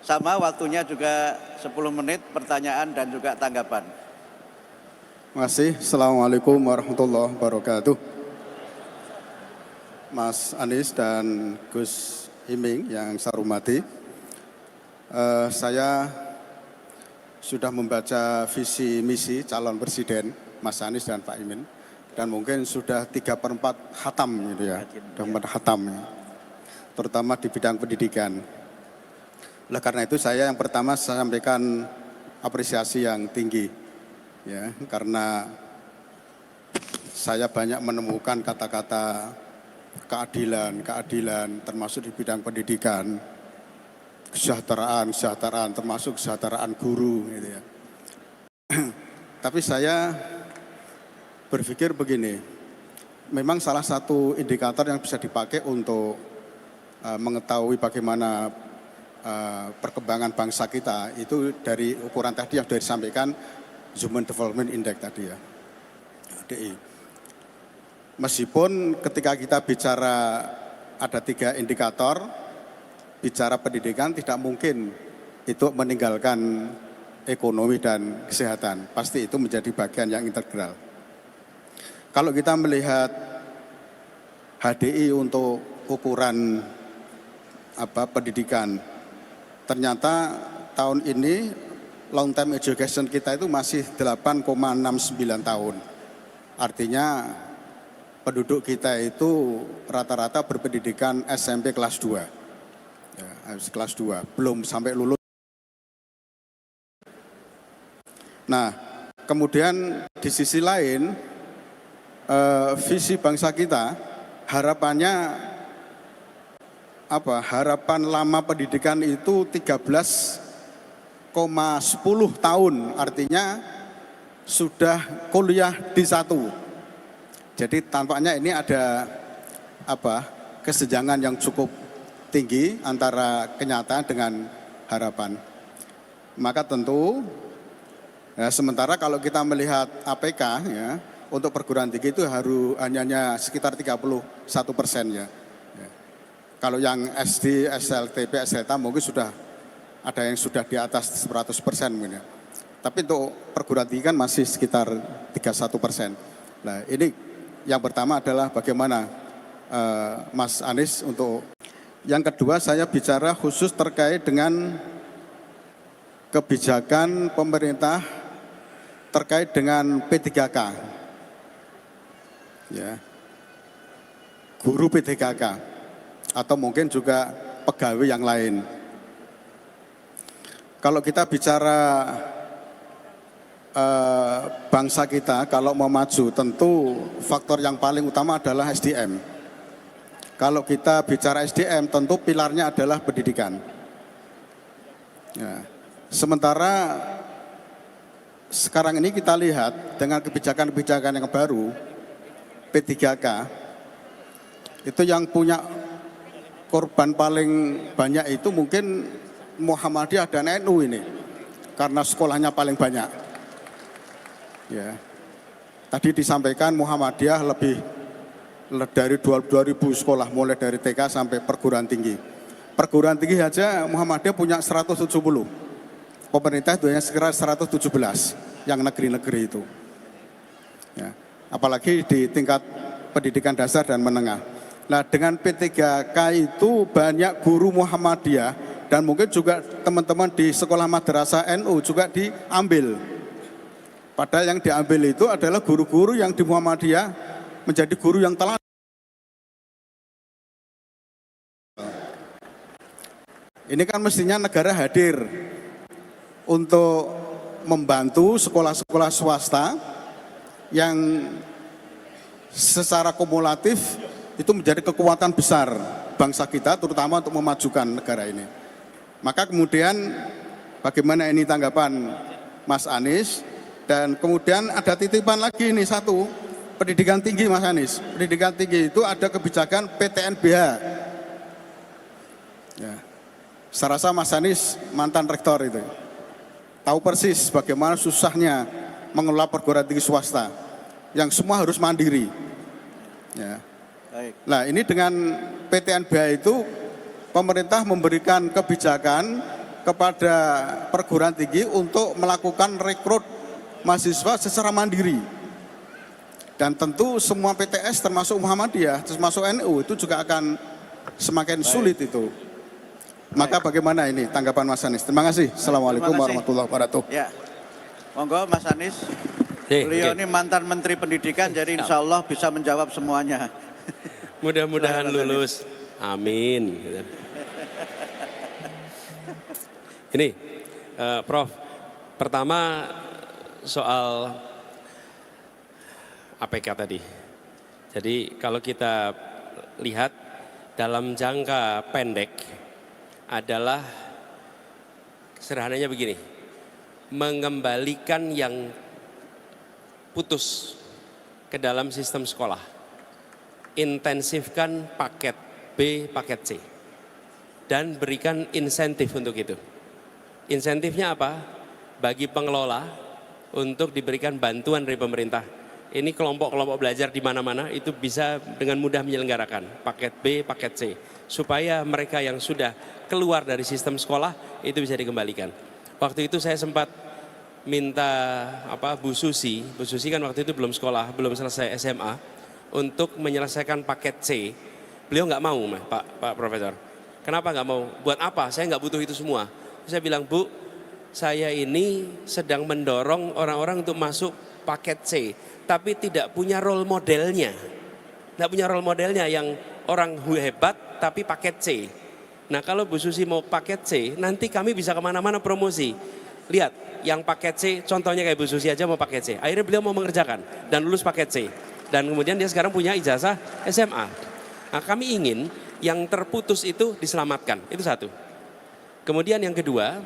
Sama waktunya juga 10 menit pertanyaan dan juga tanggapan. Terima kasih. Assalamualaikum warahmatullahi wabarakatuh. Mas Anies dan Gus Iming yang saya hormati. Saya sudah membaca visi misi calon presiden Mas Anies dan Pak Imin. Dan mungkin sudah 3/4 khatam gitu ya, khatam ya. Terutama di bidang pendidikan. Oleh karena itu saya yang pertama saya sampaikan apresiasi yang tinggi ya, karena saya banyak menemukan kata-kata keadilan termasuk di bidang pendidikan, kesejahteraan termasuk kesejahteraan guru gitu ya. Tapi saya berpikir begini, memang salah satu indikator yang bisa dipakai untuk mengetahui bagaimana perkembangan bangsa kita itu dari ukuran tadi yang sudah disampaikan Human Development Index tadi ya, HDI. Meskipun ketika kita bicara ada 3 indikator, bicara pendidikan tidak mungkin itu meninggalkan ekonomi dan kesehatan, pasti itu menjadi bagian yang integral. Kalau kita melihat HDI untuk ukuran pendidikan, ternyata tahun ini long term education kita itu masih 8,69 tahun. Artinya penduduk kita itu rata-rata berpendidikan SMP kelas 2. Ya, kelas 2, belum sampai lulus. Nah, kemudian di sisi lain visi bangsa kita harapannya harapan lama pendidikan itu 13,10 tahun, artinya sudah kuliah D1. Jadi tampaknya ini ada kesenjangan yang cukup tinggi antara kenyataan dengan harapan. Maka tentu ya, sementara kalau kita melihat APK ya, untuk perguruan tinggi itu hanya sekitar 31% ya. Kalau yang SD, SLTP, SLTA mungkin sudah ada yang sudah di atas 100% mungkin ya. Tapi untuk perguruan tinggi kan masih sekitar 31%. Nah ini yang pertama adalah bagaimana Mas Anies untuk. Yang kedua saya bicara khusus terkait dengan kebijakan pemerintah terkait dengan P3K. Ya, guru P3K atau mungkin juga pegawai yang lain. Kalau kita bicara bangsa kita kalau mau maju tentu faktor yang paling utama adalah SDM. Kalau kita bicara SDM tentu pilarnya adalah pendidikan. Ya. Sementara sekarang ini kita lihat dengan kebijakan-kebijakan yang baru P3K itu yang punya korban paling banyak itu mungkin Muhammadiyah dan NU ini karena sekolahnya paling banyak. Ya. Tadi disampaikan Muhammadiyah lebih dari 2.000 sekolah mulai dari TK sampai perguruan tinggi. perguruan tinggi saja Muhammadiyah punya 170. Pemerintah itu hanya sekitar 117 yang negeri-negeri itu. Ya, apalagi di tingkat pendidikan dasar dan menengah. Nah, dengan P3K itu banyak guru Muhammadiyah dan mungkin juga teman-teman di sekolah madrasah NU juga diambil. Padahal yang diambil itu adalah guru-guru yang di Muhammadiyah menjadi guru yang telah. Ini kan mestinya negara hadir untuk membantu sekolah-sekolah swasta yang secara kumulatif itu menjadi kekuatan besar bangsa kita, terutama untuk memajukan negara ini. Maka kemudian bagaimana ini tanggapan Mas Anies, dan kemudian ada titipan lagi nih satu, pendidikan tinggi Mas Anies. Pendidikan tinggi itu ada kebijakan PTNBH. Ya. Saya rasa Mas Anies mantan rektor itu. Tahu persis bagaimana susahnya mengelola perguruan tinggi swasta yang semua harus mandiri. Ya. Nah, ini dengan PTNBH itu pemerintah memberikan kebijakan kepada perguruan tinggi untuk melakukan rekrut mahasiswa secara mandiri. Dan tentu semua PTS termasuk Muhammadiyah, termasuk NU itu juga akan semakin sulit itu. Maka bagaimana ini tanggapan Mas Anies? Terima kasih. Assalamualaikum warahmatullahi wabarakatuh. Ya, monggo Mas Anies. Beliau ini mantan Menteri Pendidikan, jadi insya Allah bisa menjawab semuanya. Mudah-mudahan lulus. Amin. Ini, Prof. Pertama soal APK tadi. Jadi kalau kita lihat dalam jangka pendek adalah sederhananya begini, mengembalikan yang putus ke dalam sistem sekolah, intensifkan paket B, paket C, dan berikan insentif untuk itu. Insentifnya apa? Bagi pengelola untuk diberikan bantuan dari pemerintah. Ini kelompok-kelompok belajar di mana-mana itu bisa dengan mudah menyelenggarakan paket B, paket C, supaya mereka yang sudah keluar dari sistem sekolah itu bisa dikembalikan. Waktu itu saya sempat minta Bu Susi kan waktu itu belum sekolah, belum selesai SMA, untuk menyelesaikan paket C. Beliau nggak mau, Pak Profesor. Kenapa nggak mau? Buat apa? Saya nggak butuh itu semua. Saya bilang, Bu, saya ini sedang mendorong orang-orang untuk masuk paket C, tapi tidak punya role modelnya. Tidak punya role modelnya yang orang hebat tapi paket C. Nah kalau Bu Susi mau paket C, nanti kami bisa kemana-mana promosi. Lihat, yang paket C, contohnya kayak Bu Susi aja mau paket C. Akhirnya beliau mau mengerjakan dan lulus paket C. Dan kemudian dia sekarang punya ijazah SMA. Nah kami ingin yang terputus itu diselamatkan, itu satu. Kemudian yang kedua,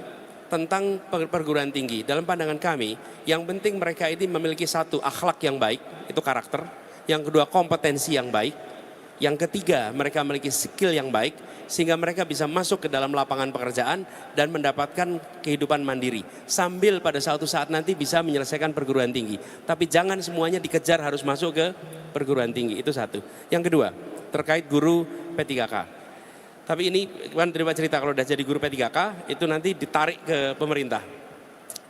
tentang perguruan tinggi. Dalam pandangan kami, yang penting mereka ini memiliki satu, akhlak yang baik, itu karakter. Yang kedua, kompetensi yang baik. Yang ketiga, mereka memiliki skill yang baik, sehingga mereka bisa masuk ke dalam lapangan pekerjaan dan mendapatkan kehidupan mandiri. Sambil pada suatu saat nanti bisa menyelesaikan perguruan tinggi. Tapi jangan semuanya dikejar harus masuk ke perguruan tinggi, itu satu. Yang kedua, terkait guru P3K. Tapi ini kan terima cerita kalau udah jadi guru P3K itu nanti ditarik ke pemerintah.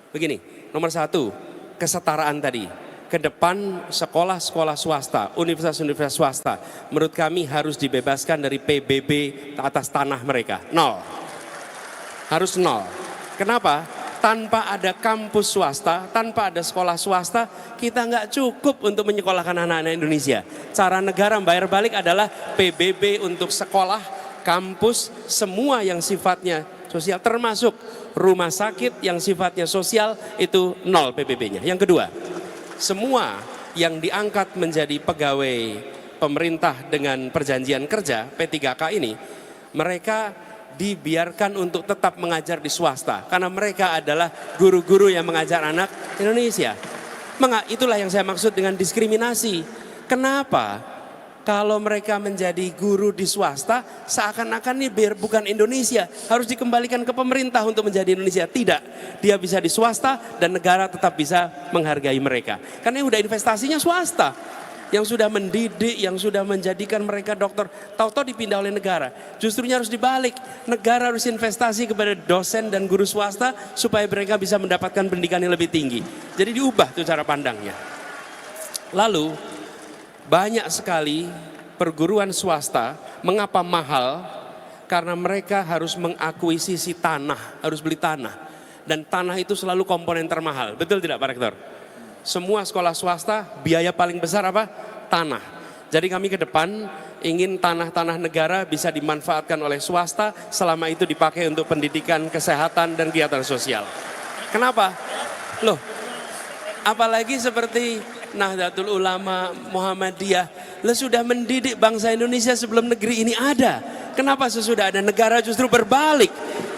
Begini, nomor satu, kesetaraan tadi. Ke depan sekolah-sekolah swasta, universitas-universitas swasta, menurut kami harus dibebaskan dari PBB atas tanah mereka. Nol. Harus nol. Kenapa? Tanpa ada kampus swasta, tanpa ada sekolah swasta, kita nggak cukup untuk menyekolahkan anak-anak Indonesia. Cara negara membayar balik adalah PBB untuk sekolah, kampus, semua yang sifatnya sosial, termasuk rumah sakit yang sifatnya sosial, itu nol PBB-nya. Yang kedua, semua yang diangkat menjadi pegawai pemerintah dengan perjanjian kerja P3K ini, mereka dibiarkan untuk tetap mengajar di swasta karena mereka adalah guru-guru yang mengajar anak Indonesia. Itulah yang saya maksud dengan diskriminasi. Kenapa? Kalau mereka menjadi guru di swasta, seakan-akan ini bukan Indonesia, harus dikembalikan ke pemerintah untuk menjadi Indonesia. Tidak, dia bisa di swasta dan negara tetap bisa menghargai mereka. Karena yang udah investasinya swasta. yang sudah mendidik, yang sudah menjadikan mereka dokter, tahu-tahu dipindah oleh negara. Justrunya harus dibalik, negara harus investasi kepada dosen dan guru swasta supaya mereka bisa mendapatkan pendidikan yang lebih tinggi. Jadi diubah tuh cara pandangnya. Lalu banyak sekali perguruan swasta, mengapa mahal? Karena mereka harus mengakuisisi tanah, harus beli tanah. Dan tanah itu selalu komponen termahal, betul tidak Pak Rektor? Semua sekolah swasta biaya paling besar apa? Tanah. Jadi kami ke depan ingin tanah-tanah negara bisa dimanfaatkan oleh swasta selama itu dipakai untuk pendidikan, kesehatan, dan kegiatan sosial. Kenapa? Loh, apalagi seperti Nahdlatul Ulama, Muhammadiyah, sudah mendidik bangsa Indonesia sebelum negeri ini ada. Kenapa sesudah ada negara justru berbalik?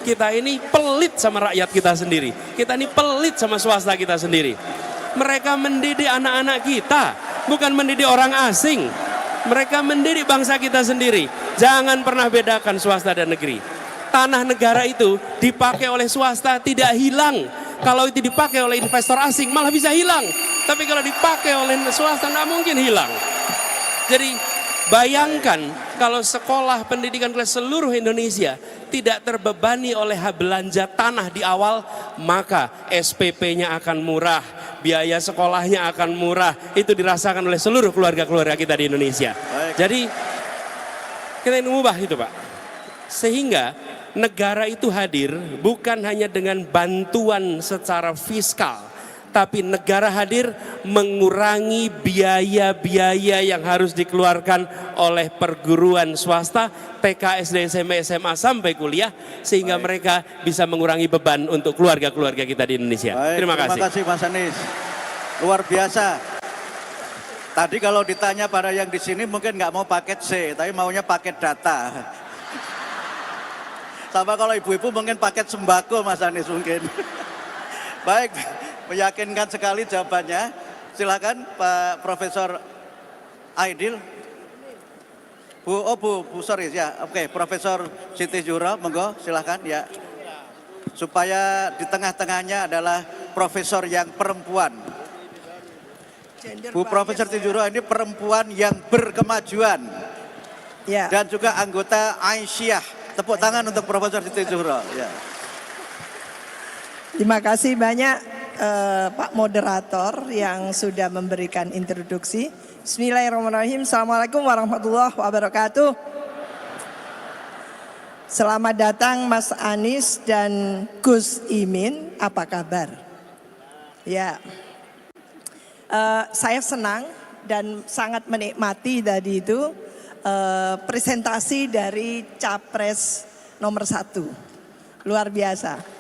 Kita ini pelit sama rakyat kita sendiri. Kita ini pelit sama swasta kita sendiri. Mereka mendidik anak-anak kita, bukan mendidik orang asing. Mereka mendidik bangsa kita sendiri. Jangan pernah bedakan swasta dan negeri. Tanah negara itu dipakai oleh swasta tidak hilang. Kalau itu dipakai oleh investor asing malah bisa hilang. Tapi kalau dipakai oleh swasta tidak mungkin hilang. Jadi bayangkan kalau sekolah pendidikan kelas seluruh Indonesia tidak terbebani oleh belanja tanah di awal, maka SPP-nya akan murah, biaya sekolahnya akan murah. Itu dirasakan oleh seluruh keluarga-keluarga kita di Indonesia. Baik. Jadi kita ingin mengubah itu Pak. Sehingga negara itu hadir bukan hanya dengan bantuan secara fiskal, tapi negara hadir mengurangi biaya-biaya yang harus dikeluarkan oleh perguruan swasta, TK, SD, SMP, SMA sampai kuliah, sehingga mereka bisa mengurangi beban untuk keluarga-keluarga kita di Indonesia. Baik, terima kasih. Terima kasih Mas Anies. Luar biasa. Tadi kalau ditanya pada yang di sini mungkin nggak mau paket C, tapi maunya paket data. Sama kalau ibu-ibu mungkin paket sembako Mas Anies mungkin. Baik, meyakinkan sekali jawabannya. Silakan Pak Profesor Aidil. Sorry ya. Oke, Profesor Siti Zuhro, monggo silakan ya. Supaya di tengah-tengahnya adalah profesor yang perempuan. Bu Profesor Siti Zuhro ini perempuan yang berkemajuan. Ya. Dan juga anggota Aisyah. Tepuk tangan untuk Profesor Siti Zuhro. Ya. Terima kasih banyak Pak Moderator yang sudah memberikan introduksi. Bismillahirrahmanirrahim. Assalamualaikum warahmatullahi wabarakatuh. Selamat datang Mas Anies dan Gus Imin. Apa kabar? Ya, saya senang dan sangat menikmati tadi itu presentasi dari Capres nomor 1. Luar biasa.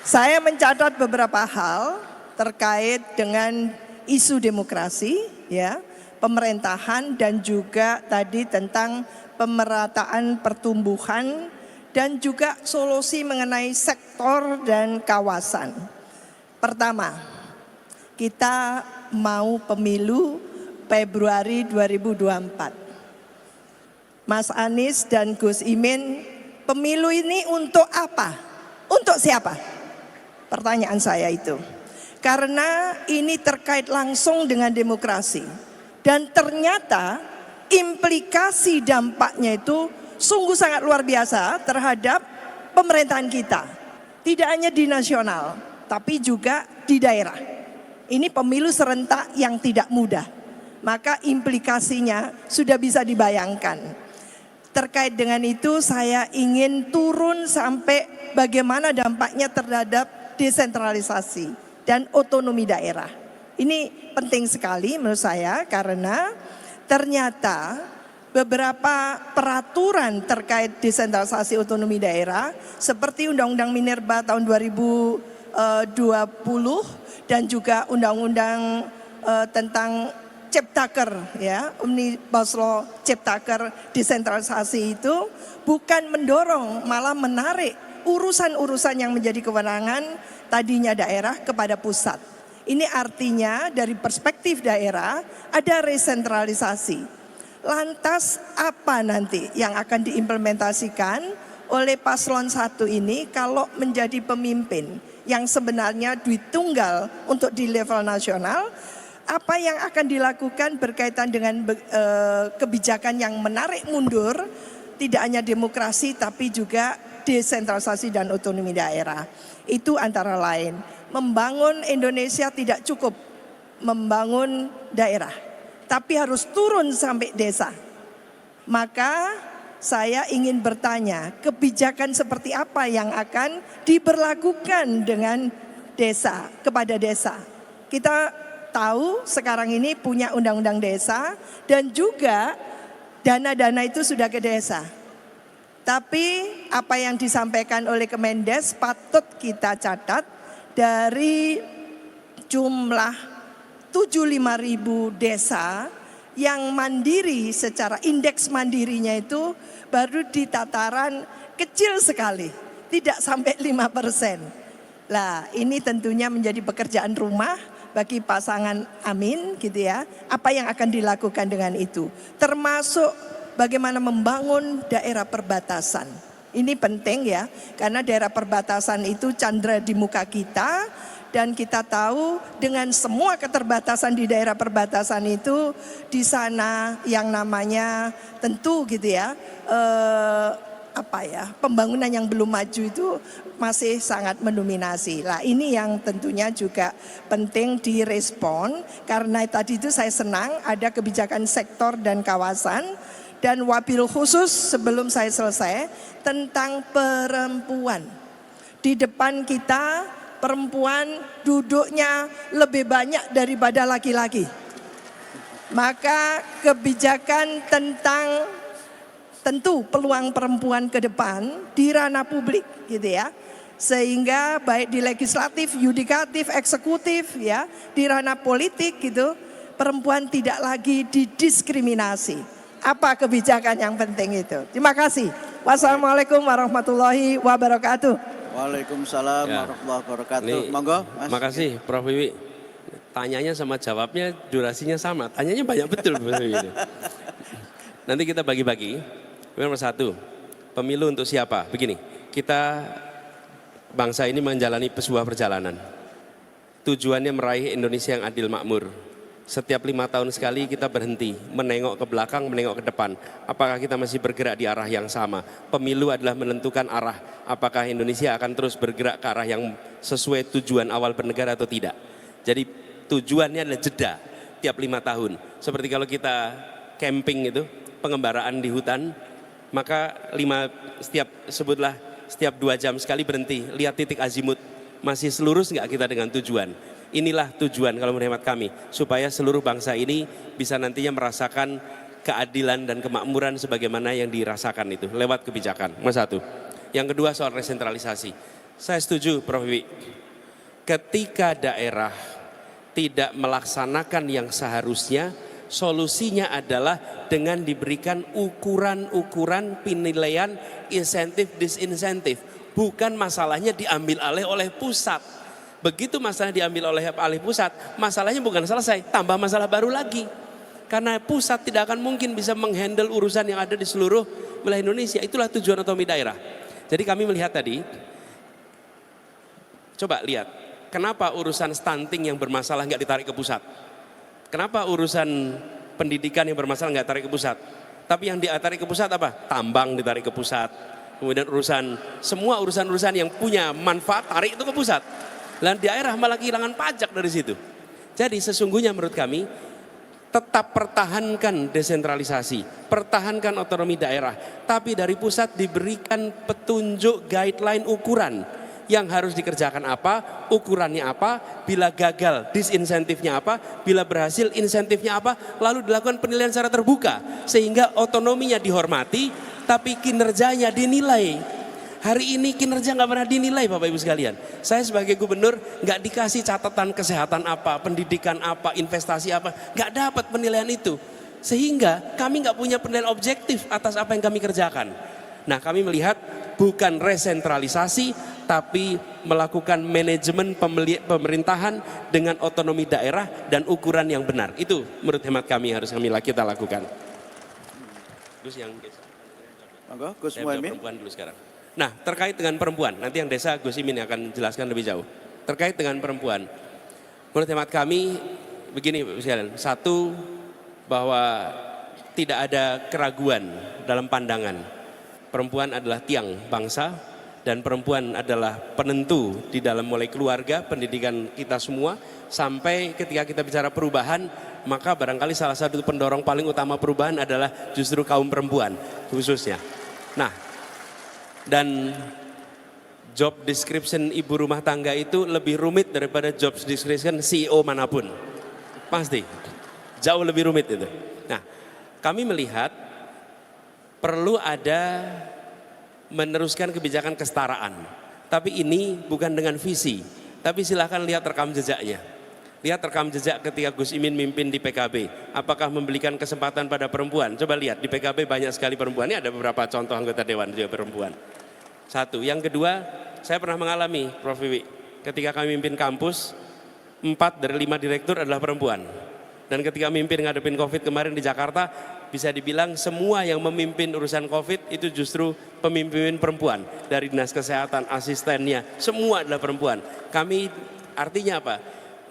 Saya mencatat beberapa hal terkait dengan isu demokrasi, ya, pemerintahan dan juga tadi tentang pemerataan pertumbuhan dan juga solusi mengenai sektor dan kawasan. Pertama, kita mau pemilu Februari 2024. Mas Anies dan Gus Imin, pemilu ini untuk apa? Untuk siapa? Pertanyaan saya itu. Karena ini terkait langsung dengan demokrasi. Dan ternyata implikasi dampaknya itu sungguh sangat luar biasa terhadap pemerintahan kita. Tidak hanya di nasional, tapi juga di daerah. Ini pemilu serentak yang tidak mudah. Maka implikasinya sudah bisa dibayangkan. Terkait dengan itu saya ingin turun sampai bagaimana dampaknya terhadap desentralisasi dan otonomi daerah. Ini penting sekali menurut saya karena ternyata beberapa peraturan terkait desentralisasi otonomi daerah seperti Undang-Undang Minerba tahun 2020 dan juga Undang-Undang tentang Ciptaker, ya, Omnibus Law Ciptaker desentralisasi itu bukan mendorong, malah menarik urusan-urusan yang menjadi kewenangan tadinya daerah kepada pusat. Ini artinya dari perspektif daerah ada resentralisasi. Lantas apa nanti yang akan diimplementasikan oleh paslon 1 ini kalau menjadi pemimpin yang sebenarnya duit tunggal untuk di level nasional? apa yang akan dilakukan berkaitan dengan kebijakan yang menarik mundur tidak hanya demokrasi tapi juga desentralisasi dan otonomi daerah. Itu antara lain. Membangun Indonesia tidak cukup membangun daerah, tapi harus turun sampai desa. Maka saya ingin bertanya, kebijakan seperti apa yang akan diberlakukan dengan desa, kepada desa? Kita tahu sekarang ini punya undang-undang desa dan juga dana-dana itu sudah ke desa. Tapi apa yang disampaikan oleh Kemendes patut kita catat, dari jumlah 75.000 desa yang mandiri secara indeks mandirinya itu baru di tataran kecil sekali, tidak sampai 5%. Lah ini tentunya menjadi pekerjaan rumah bagi pasangan Amin gitu ya. Apa yang akan dilakukan dengan itu? Termasuk bagaimana membangun daerah perbatasan. Ini penting ya, karena daerah perbatasan itu candra di muka kita. Dan kita tahu dengan semua keterbatasan di daerah perbatasan itu, di sana yang namanya tentu gitu ya, pembangunan yang belum maju itu masih sangat mendominasi. Lah ini yang tentunya juga penting direspon, karena tadi itu saya senang ada kebijakan sektor dan kawasan, dan wabil khusus sebelum saya selesai tentang perempuan. Di depan kita perempuan duduknya lebih banyak daripada laki-laki. Maka kebijakan tentang tentu peluang perempuan ke depan di ranah publik gitu ya. Sehingga baik di legislatif, yudikatif, eksekutif ya, di ranah politik gitu, perempuan tidak lagi didiskriminasi. Apa kebijakan yang penting itu? Terima kasih. Wassalamualaikum warahmatullahi wabarakatuh. Waalaikumsalam warahmatullahi wabarakatuh. Monggo, Mas. Makasih Prof. Wiwi. Tanyanya sama jawabnya durasinya sama. Tanyanya banyak betul Prof. Wiwi. Nanti kita bagi-bagi. Nomor satu, pemilu untuk siapa? Begini, kita bangsa ini menjalani sebuah perjalanan. Tujuannya meraih Indonesia yang adil makmur. Setiap 5 tahun sekali kita berhenti, menengok ke belakang, menengok ke depan. Apakah kita masih bergerak di arah yang sama? Pemilu adalah menentukan arah. Apakah Indonesia akan terus bergerak ke arah yang sesuai tujuan awal bernegara atau tidak? Jadi tujuannya adalah jeda tiap 5 tahun. Seperti kalau kita camping itu, pengembaraan di hutan, maka setiap 2 jam sekali berhenti, lihat titik azimut, masih selurus nggak kita dengan tujuan. Inilah tujuan kalau menurut hemat kami, supaya seluruh bangsa ini bisa nantinya merasakan keadilan dan kemakmuran sebagaimana yang dirasakan itu lewat kebijakan. Nomor satu. Yang kedua soal resentralisasi. Saya setuju Prof. Wiwi. Ketika daerah tidak melaksanakan yang seharusnya, solusinya adalah dengan diberikan ukuran-ukuran penilaian insentif disinsentif. Bukan masalahnya diambil alih oleh pusat. Begitu masalah diambil oleh pusat, masalahnya bukan selesai, tambah masalah baru lagi. Karena pusat tidak akan mungkin bisa menghandle urusan yang ada di seluruh wilayah Indonesia. Itulah tujuan otonomi daerah. Jadi kami melihat tadi, coba lihat, kenapa urusan stunting yang bermasalah nggak ditarik ke pusat? Kenapa urusan pendidikan yang bermasalah nggak tarik ke pusat? Tapi yang ditarik ke pusat apa? Tambang ditarik ke pusat. Kemudian semua urusan-urusan yang punya manfaat tarik itu ke pusat. Dan daerah malah kehilangan pajak dari situ. Jadi sesungguhnya menurut kami tetap pertahankan desentralisasi, pertahankan otonomi daerah, tapi dari pusat diberikan petunjuk guideline ukuran yang harus dikerjakan apa, ukurannya apa, bila gagal disinsentifnya apa, bila berhasil insentifnya apa, lalu dilakukan penilaian secara terbuka sehingga otonominya dihormati tapi kinerjanya dinilai. Hari ini kinerja nggak pernah dinilai Bapak Ibu sekalian. Saya sebagai gubernur nggak dikasih catatan kesehatan apa, pendidikan apa, investasi apa, nggak dapat penilaian itu. Sehingga kami nggak punya penilaian objektif atas apa yang kami kerjakan. Nah kami melihat bukan resentralisasi, tapi melakukan manajemen pemerintahan dengan otonomi daerah dan ukuran yang benar. Itu menurut hemat kami harus kita lakukan. Terus yang Monggo, Gus saya Muhaimin. perempuan dulu sekarang. Nah terkait dengan perempuan, nanti yang desa Gus Imin akan jelaskan lebih jauh. Terkait dengan perempuan, menurut hemat kami begini Bapak sekalian, satu bahwa tidak ada keraguan dalam pandangan. Perempuan adalah tiang bangsa dan perempuan adalah penentu di dalam mulai keluarga, pendidikan kita semua, sampai ketika kita bicara perubahan, maka barangkali salah satu pendorong paling utama perubahan adalah justru kaum perempuan khususnya. Nah, dan job description ibu rumah tangga itu lebih rumit daripada job description CEO manapun. Pasti, jauh lebih rumit itu. Nah, kami melihat perlu ada meneruskan kebijakan kesetaraan. Tapi ini bukan dengan visi, tapi silahkan lihat rekam jejaknya. Lihat rekam jejak ketika Gus Imin mimpin di PKB. Apakah memberikan kesempatan pada perempuan? Coba lihat, di PKB banyak sekali perempuan. Ini ada beberapa contoh anggota dewan juga perempuan. Satu. Yang kedua, saya pernah mengalami, Prof. Wiwi, ketika kami mimpin kampus, 4 dari 5 direktur adalah perempuan. Dan ketika mimpin ngadepin COVID kemarin di Jakarta, bisa dibilang semua yang memimpin urusan COVID itu justru pemimpin perempuan. Dari dinas kesehatan, asistennya, semua adalah perempuan. Kami artinya apa?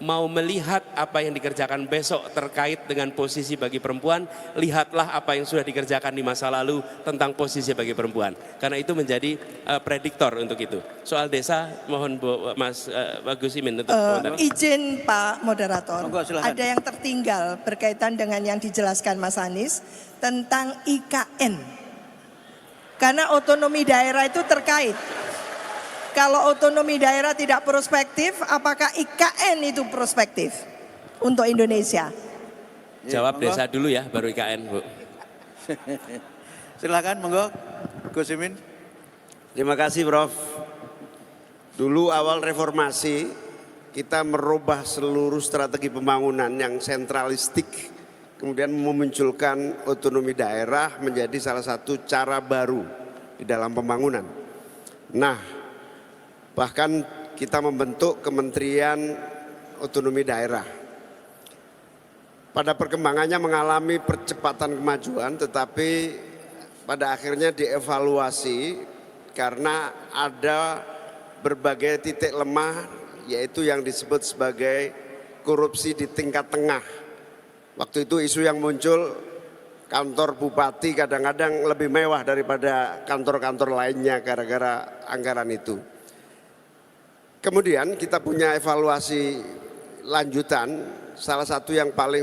Mau melihat apa yang dikerjakan besok terkait dengan posisi bagi perempuan, lihatlah apa yang sudah dikerjakan di masa lalu tentang posisi bagi perempuan. Karena itu menjadi prediktor untuk itu. Soal desa, mohon Mas Gus Imin untuk komentar. Izin Pak Moderator, Monggo, silakan. ada yang tertinggal berkaitan dengan yang dijelaskan Mas Anies tentang IKN. Karena otonomi daerah itu terkait. Kalau otonomi daerah tidak prospektif, apakah IKN itu prospektif untuk Indonesia? Jawab monggo. desa dulu ya, baru IKN, Bu. Silakan, monggo, Gus Imin. Terima kasih Prof. Dulu awal reformasi kita merubah seluruh strategi pembangunan yang sentralistik, kemudian memunculkan otonomi daerah menjadi salah satu cara baru di dalam pembangunan. Nah, bahkan kita membentuk Kementerian Otonomi Daerah. Pada perkembangannya mengalami percepatan kemajuan, tetapi pada akhirnya dievaluasi karena ada berbagai titik lemah, yaitu yang disebut sebagai korupsi di tingkat tengah. Waktu itu isu yang muncul, kantor bupati kadang-kadang lebih mewah daripada kantor-kantor lainnya gara-gara anggaran itu. Kemudian kita punya evaluasi lanjutan, salah satu yang paling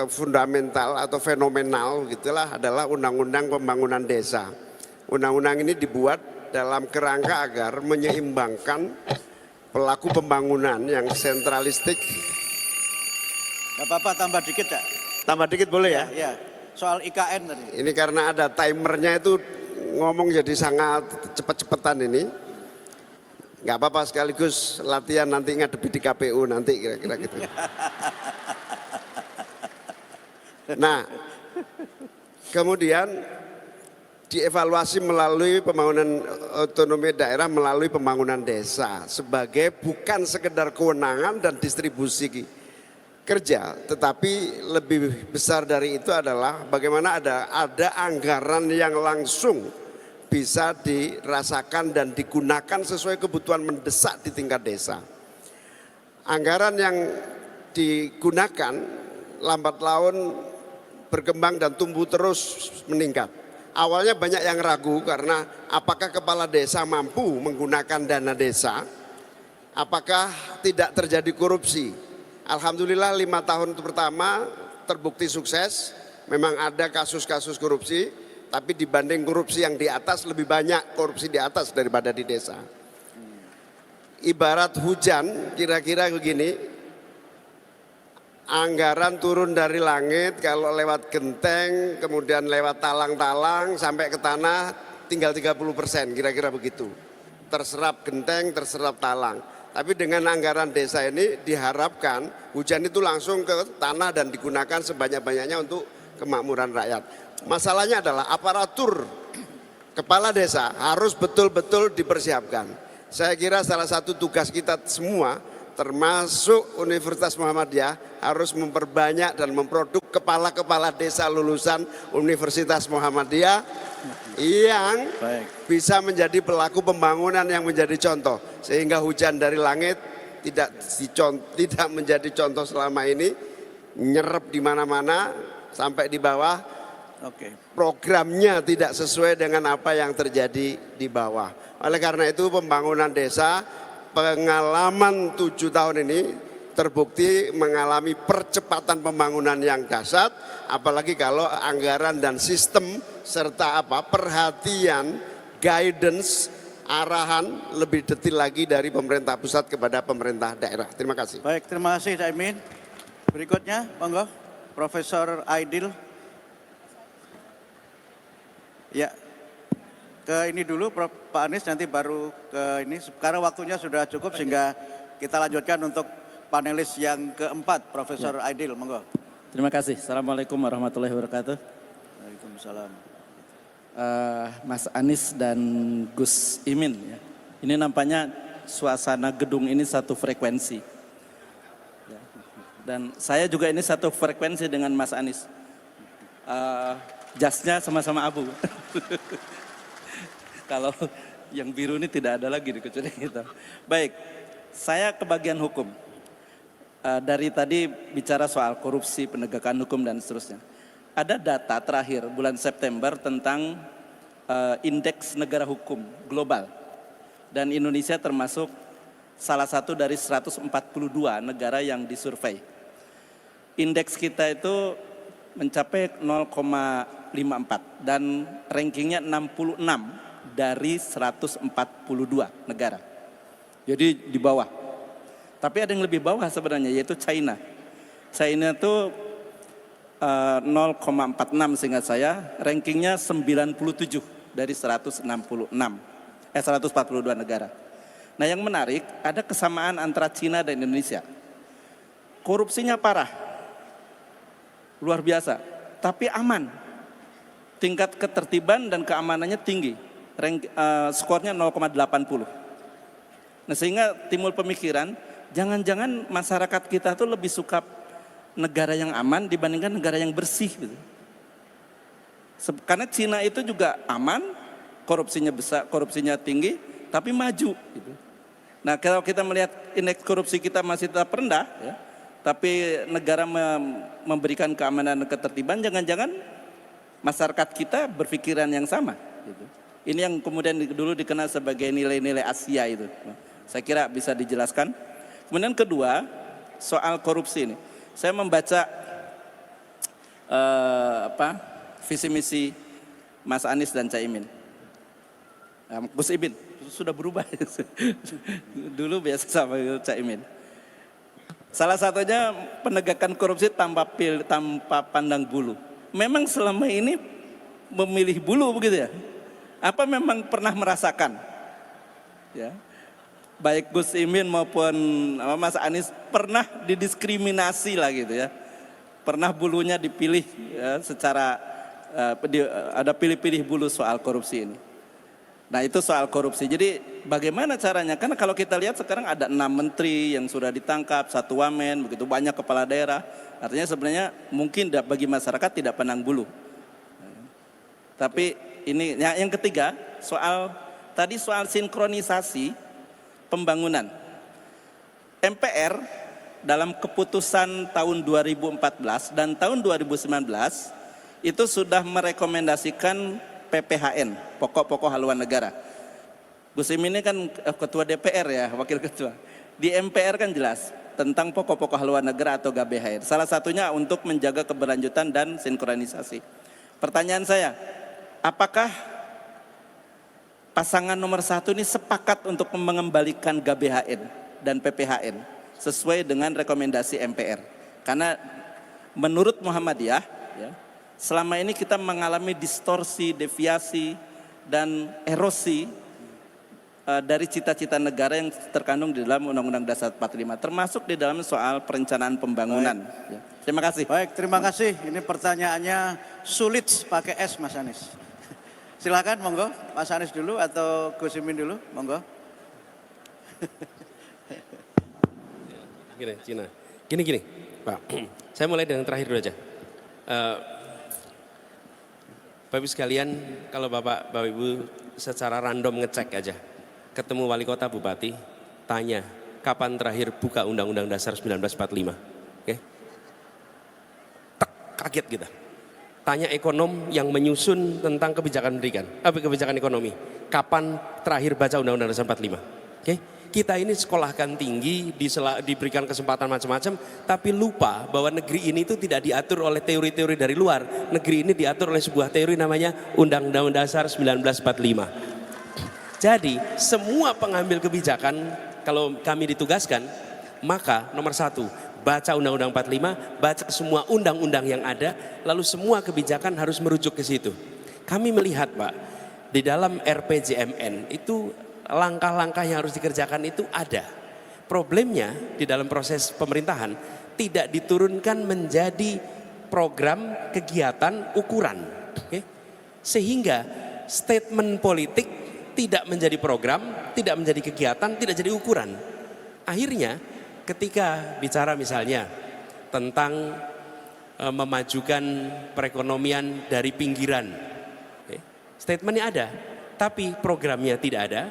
fundamental atau fenomenal gitulah adalah Undang-Undang Pembangunan Desa. Undang-undang ini dibuat dalam kerangka agar menyeimbangkan pelaku pembangunan yang sentralistik. Gak apa-apa, tambah dikit ya. Tambah dikit boleh ya? Ya, soal IKN tadi. Ini karena ada timernya itu ngomong jadi sangat cepet-cepetan ini. Nggak apa-apa, sekaligus latihan nanti ngadepi di KPU nanti kira-kira gitu. Nah, kemudian dievaluasi melalui pembangunan otonomi daerah melalui pembangunan desa sebagai bukan sekedar kewenangan dan distribusi kerja, tetapi lebih besar dari itu adalah bagaimana ada anggaran yang langsung bisa dirasakan dan digunakan sesuai kebutuhan mendesak di tingkat desa. Anggaran yang digunakan lambat laun berkembang dan tumbuh terus meningkat. Awalnya banyak yang ragu karena apakah kepala desa mampu menggunakan dana desa, apakah tidak terjadi korupsi. Alhamdulillah 5 tahun pertama terbukti sukses, memang ada kasus-kasus korupsi. Tapi dibanding korupsi yang di atas lebih banyak korupsi di atas daripada di desa. Ibarat hujan kira-kira begini, anggaran turun dari langit kalau lewat genteng, kemudian lewat talang-talang sampai ke tanah tinggal 30%, kira-kira begitu. Terserap genteng, terserap talang. Tapi dengan anggaran desa ini diharapkan hujan itu langsung ke tanah dan digunakan sebanyak-banyaknya untuk kemakmuran rakyat. Masalahnya adalah aparatur kepala desa harus betul-betul dipersiapkan. Saya kira salah satu tugas kita semua termasuk Universitas Muhammadiyah harus memperbanyak dan memproduk kepala-kepala desa lulusan Universitas Muhammadiyah yang bisa menjadi pelaku pembangunan yang menjadi contoh. Sehingga hujan dari langit tidak menjadi contoh selama ini, nyerap di mana-mana sampai di bawah. Oke. Programnya tidak sesuai dengan apa yang terjadi di bawah. Oleh karena itu pembangunan desa pengalaman 7 tahun ini terbukti mengalami percepatan pembangunan yang dahsyat, apalagi kalau anggaran dan sistem serta perhatian, guidance, arahan lebih detail lagi dari pemerintah pusat kepada pemerintah daerah. Terima kasih. Baik, terima kasih Caimin. Berikutnya, monggo, Profesor Aidil. Ya, ke ini dulu Pak Anies, nanti baru ke ini. Karena waktunya sudah cukup sehingga kita lanjutkan untuk panelis yang keempat, Profesor Aidil, monggo. Terima kasih. Assalamualaikum warahmatullahi wabarakatuh. Waalaikumsalam. Mas Anies dan Gus Imin, ya. Ini nampaknya suasana gedung ini satu frekuensi. Ya. Dan saya juga ini satu frekuensi dengan Mas Anies. Jasnya sama-sama abu. Kalau yang biru ini tidak ada lagi kecuali kita. Baik, saya ke bagian hukum. Dari tadi bicara soal korupsi, penegakan hukum dan seterusnya. Ada data terakhir bulan September tentang indeks negara hukum global. Dan Indonesia termasuk salah satu dari 142 negara yang disurvei. Indeks kita itu mencapai 0,54 dan rankingnya 66 dari 142 negara. Jadi di bawah. Tapi ada yang lebih bawah sebenarnya, yaitu China. China itu 0,46 seingat saya, rankingnya 97 dari 142 negara. Nah yang menarik, ada kesamaan antara China dan Indonesia. Korupsinya parah, luar biasa, tapi aman. Tingkat ketertiban dan keamanannya tinggi, skornya 0,80. Nah sehingga timbul pemikiran, jangan-jangan masyarakat kita tuh lebih suka negara yang aman dibandingkan negara yang bersih gitu. Karena Cina itu juga aman, korupsinya besar, korupsinya tinggi, tapi maju gitu. Nah kalau kita melihat indeks korupsi kita masih tetap rendah ya, tapi negara memberikan keamanan dan ketertiban, jangan-jangan masyarakat kita berpikiran yang sama gitu. Ini yang kemudian dulu dikenal sebagai nilai-nilai Asia itu. Saya kira bisa dijelaskan. Kemudian kedua, soal korupsi ini. Saya membaca visi misi Mas Anies dan Caimin. Gus Imin sudah berubah. Dulu biasa sama Caimin. Salah satunya penegakan korupsi tanpa pandang bulu. Memang selama ini memilih bulu begitu ya? Apa memang pernah merasakan? Ya. Baik Gus Imin maupun Mas Anies pernah didiskriminasi lah gitu ya. Pernah bulunya dipilih ya, secara ada pilih-pilih bulu soal korupsi ini. Nah itu soal korupsi. Jadi bagaimana caranya? Karena kalau kita lihat sekarang ada 6 menteri yang sudah ditangkap, 1 wamen, begitu banyak kepala daerah. Artinya sebenarnya mungkin bagi masyarakat tidak pandang bulu. Tapi ini yang ketiga soal sinkronisasi pembangunan. MPR dalam keputusan tahun 2014 dan tahun 2019 itu sudah merekomendasikan PPHN, pokok-pokok haluan negara. Gus Imin ini kan ketua DPR ya, wakil ketua. Di MPR kan jelas tentang pokok-pokok haluan negara atau GBHN. Salah satunya untuk menjaga keberlanjutan dan sinkronisasi. Pertanyaan saya, apakah pasangan nomor 1 ini sepakat untuk mengembalikan GBHN dan PPHN sesuai dengan rekomendasi MPR? Karena menurut Muhammadiyah, ya, selama ini kita mengalami distorsi, deviasi, dan erosi dari cita-cita negara yang terkandung di dalam Undang-Undang Dasar 45, termasuk di dalam soal perencanaan pembangunan. Ya. Terima kasih. Baik, terima kasih. Ini pertanyaannya sulit pakai S, Mas Anies. Silakan, monggo. Mas Anies dulu atau Gus Imin dulu, monggo. Gini, Cina. Gini, Pak. Saya mulai dengan terakhir dulu aja. Bapak Ibu sekalian, kalau Bapak Ibu secara random ngecek aja, ketemu wali kota bupati, tanya kapan terakhir buka Undang-Undang Dasar 1945, oke? kaget kita. Tanya ekonom yang menyusun tentang kebijakan pendidikan, kebijakan ekonomi. Kapan terakhir baca Undang-Undang Dasar 45? Oke, kita ini sekolahkan tinggi, diberikan kesempatan macam-macam, tapi lupa bahwa negeri ini itu tidak diatur oleh teori-teori dari luar. Negeri ini diatur oleh sebuah teori namanya Undang-Undang Dasar 1945. Jadi semua pengambil kebijakan kalau kami ditugaskan, maka nomor satu, baca Undang-Undang 45, baca semua undang-undang yang ada, lalu semua kebijakan harus merujuk ke situ. Kami melihat Pak, di dalam RPJMN itu langkah-langkah yang harus dikerjakan itu ada. Problemnya di dalam proses pemerintahan tidak diturunkan menjadi program, kegiatan, ukuran. Okay? Sehingga statement politik tidak menjadi program, tidak menjadi kegiatan, tidak jadi ukuran. Akhirnya ketika bicara misalnya tentang memajukan perekonomian dari pinggiran, statementnya ada, tapi programnya tidak ada,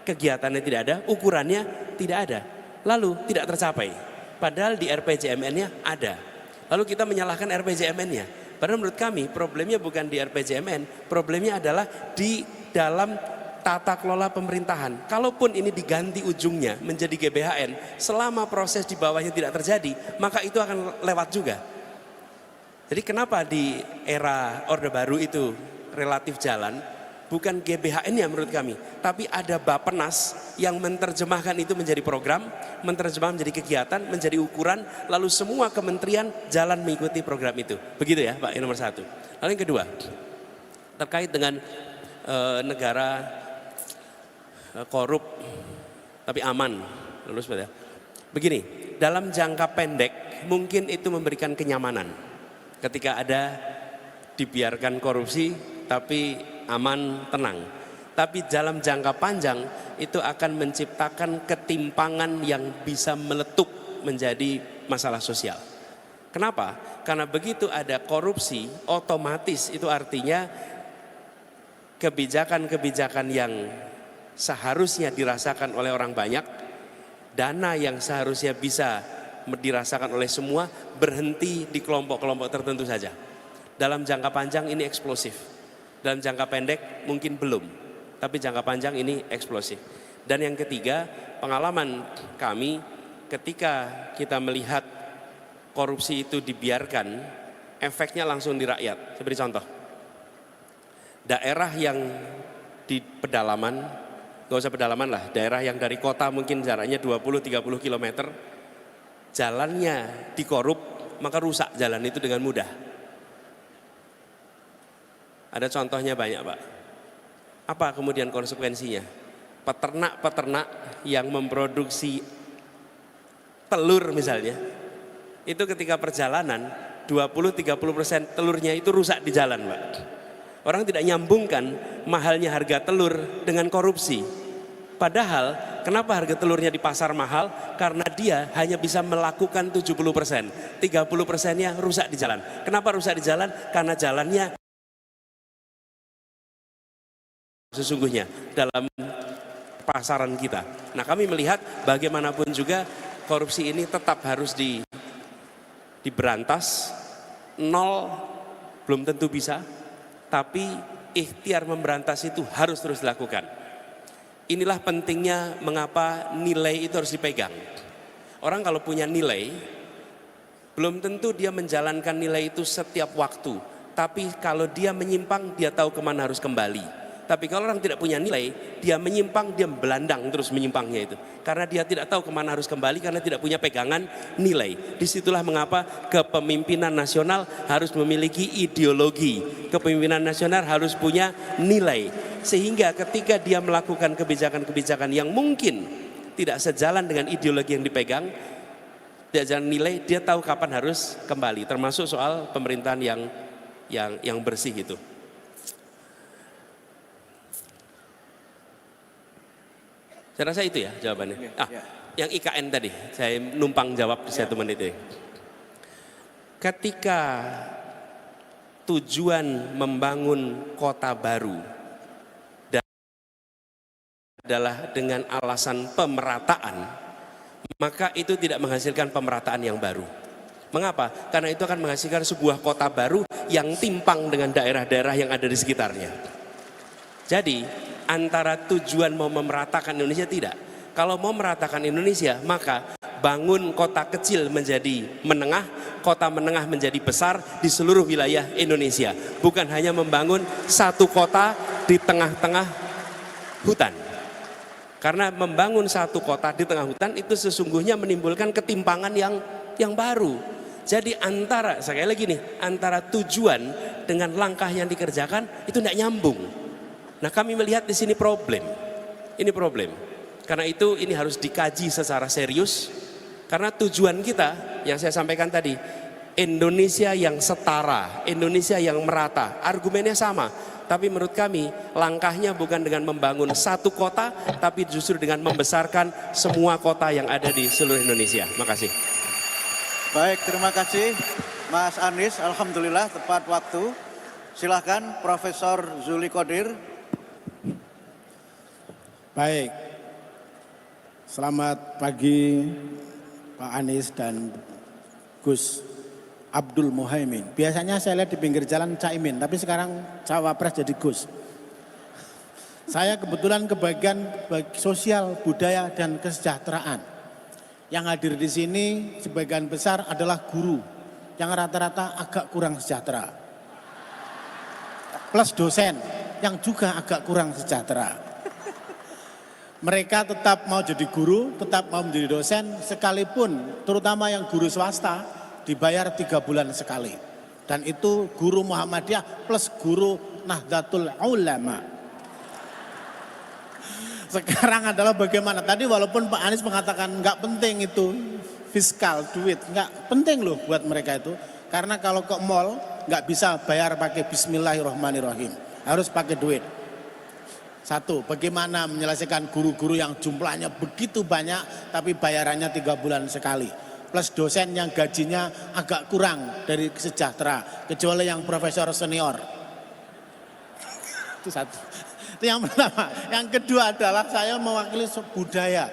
kegiatannya tidak ada, ukurannya tidak ada, lalu tidak tercapai. Padahal di RPJMN-nya ada. Lalu kita menyalahkan RPJMN-nya. Padahal menurut kami problemnya bukan di RPJMN, problemnya adalah di dalam tata kelola pemerintahan. Kalaupun ini diganti ujungnya menjadi GBHN, selama proses di bawahnya tidak terjadi, maka itu akan lewat juga. Jadi kenapa di era Orde Baru itu relatif jalan, bukan GBHN-nya menurut kami, tapi ada Bappenas yang menerjemahkan itu menjadi program, menerjemahkan menjadi kegiatan, menjadi ukuran, lalu semua kementerian jalan mengikuti program itu. Begitu ya Pak, yang nomor satu. Lalu yang kedua, terkait dengan negara korup tapi aman. Lalu sebenarnya begini, dalam jangka pendek mungkin itu memberikan kenyamanan ketika ada dibiarkan korupsi tapi aman, tenang. Tapi dalam jangka panjang itu akan menciptakan ketimpangan yang bisa meletup menjadi masalah sosial. Kenapa? Karena begitu ada korupsi, otomatis itu artinya kebijakan-kebijakan yang seharusnya dirasakan oleh orang banyak, dana yang seharusnya bisa dirasakan oleh semua berhenti di kelompok-kelompok tertentu saja. Dalam jangka panjang ini eksplosif, dalam jangka pendek mungkin belum, tapi jangka panjang ini eksplosif. Dan yang ketiga, pengalaman kami ketika kita melihat korupsi itu dibiarkan, efeknya langsung di rakyat. Saya beri contoh, daerah yang di pedalaman, gak usah pedalaman lah, daerah yang dari kota mungkin jaraknya 20-30 km, jalannya dikorup, maka rusak jalan itu dengan mudah. Ada contohnya banyak Pak. Apa kemudian konsekuensinya? Peternak-peternak yang memproduksi telur misalnya, itu ketika perjalanan 20-30% telurnya itu rusak di jalan Pak. Orang tidak nyambungkan mahalnya harga telur dengan korupsi. Padahal kenapa harga telurnya di pasar mahal? Karena dia hanya bisa melakukan 70%, 30%-nya rusak di jalan. Kenapa rusak di jalan? Karena jalannya sesungguhnya dalam pasaran kita. Nah kami melihat bagaimanapun juga korupsi ini tetap harus diberantas. Nol belum tentu bisa, tapi ikhtiar memberantas itu harus terus dilakukan. Inilah pentingnya mengapa nilai itu harus dipegang. Orang kalau punya nilai, belum tentu dia menjalankan nilai itu setiap waktu. Tapi kalau dia menyimpang, dia tahu kemana harus kembali. Tapi kalau orang tidak punya nilai, dia menyimpang, dia belandang terus menyimpangnya itu. Karena dia tidak tahu kemana harus kembali, karena tidak punya pegangan nilai. Disitulah mengapa kepemimpinan nasional harus memiliki ideologi. Kepemimpinan nasional harus punya nilai. Sehingga ketika dia melakukan kebijakan-kebijakan yang mungkin tidak sejalan dengan ideologi yang dipegang, tidak jalan nilai, dia tahu kapan harus kembali. Termasuk soal pemerintahan yang bersih itu. Saya rasa itu ya jawabannya. Yang IKN tadi, saya numpang jawab di 1 menit ini. Ketika tujuan membangun kota baru adalah dengan alasan pemerataan, maka itu tidak menghasilkan pemerataan yang baru. Mengapa? Karena itu akan menghasilkan sebuah kota baru yang timpang dengan daerah-daerah yang ada di sekitarnya. Jadi antara tujuan mau memeratakan Indonesia tidak. Kalau mau meratakan Indonesia, maka bangun kota kecil menjadi menengah, kota menengah menjadi besar di seluruh wilayah Indonesia. Bukan hanya membangun satu kota di tengah-tengah hutan. Karena membangun satu kota di tengah hutan itu sesungguhnya menimbulkan ketimpangan yang baru. Jadi antara, sekali lagi nih, antara tujuan dengan langkah yang dikerjakan itu tidak nyambung. Nah kami melihat di sini problem. Ini problem. Karena itu ini harus dikaji secara serius. Karena tujuan kita yang saya sampaikan tadi, Indonesia yang setara, Indonesia yang merata. Argumennya sama. Tapi menurut kami langkahnya bukan dengan membangun satu kota, tapi justru dengan membesarkan semua kota yang ada di seluruh Indonesia. Makasih. Baik, terima kasih Mas Anies. Alhamdulillah tepat waktu. Silahkan Profesor Zuli Qodir. Baik, selamat pagi Pak Anies dan Gus Abdul Muhaimin. Biasanya saya lihat di pinggir jalan Caimin, tapi sekarang Cawapres jadi Gus. Saya kebetulan kebagian sosial, budaya, dan kesejahteraan. Yang hadir di sini sebagian besar adalah guru yang rata-rata agak kurang sejahtera. Plus dosen yang juga agak kurang sejahtera. Mereka tetap mau jadi guru, tetap mau menjadi dosen, sekalipun terutama yang guru swasta dibayar 3 bulan sekali. Dan itu guru Muhammadiyah plus guru Nahdlatul Ulama. Sekarang adalah bagaimana, tadi walaupun Pak Anies mengatakan nggak penting itu fiskal, duit, nggak penting loh buat mereka itu. Karena kalau ke mall nggak bisa bayar pakai Bismillahirrahmanirrahim, harus pakai duit. Satu, bagaimana menyelesaikan guru-guru yang jumlahnya begitu banyak tapi bayarannya 3 bulan sekali. Plus dosen yang gajinya agak kurang dari sejahtera, kecuali yang profesor senior. Itu satu. Itu yang pertama. Yang kedua adalah saya mewakili budaya.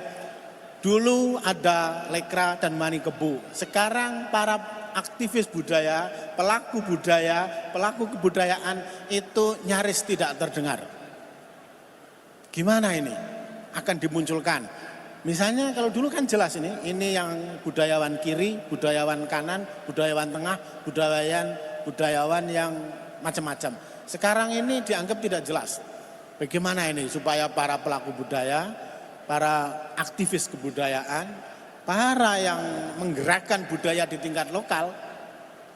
Dulu ada Lekra dan Mani Kebu. Sekarang para aktivis budaya, pelaku kebudayaan itu nyaris tidak terdengar. Gimana ini? Akan dimunculkan. Misalnya kalau dulu kan jelas ini yang budayawan kiri, budayawan kanan, budayawan tengah, budayawan yang macam-macam. Sekarang ini dianggap tidak jelas. Bagaimana ini supaya para pelaku budaya, para aktivis kebudayaan, para yang menggerakkan budaya di tingkat lokal,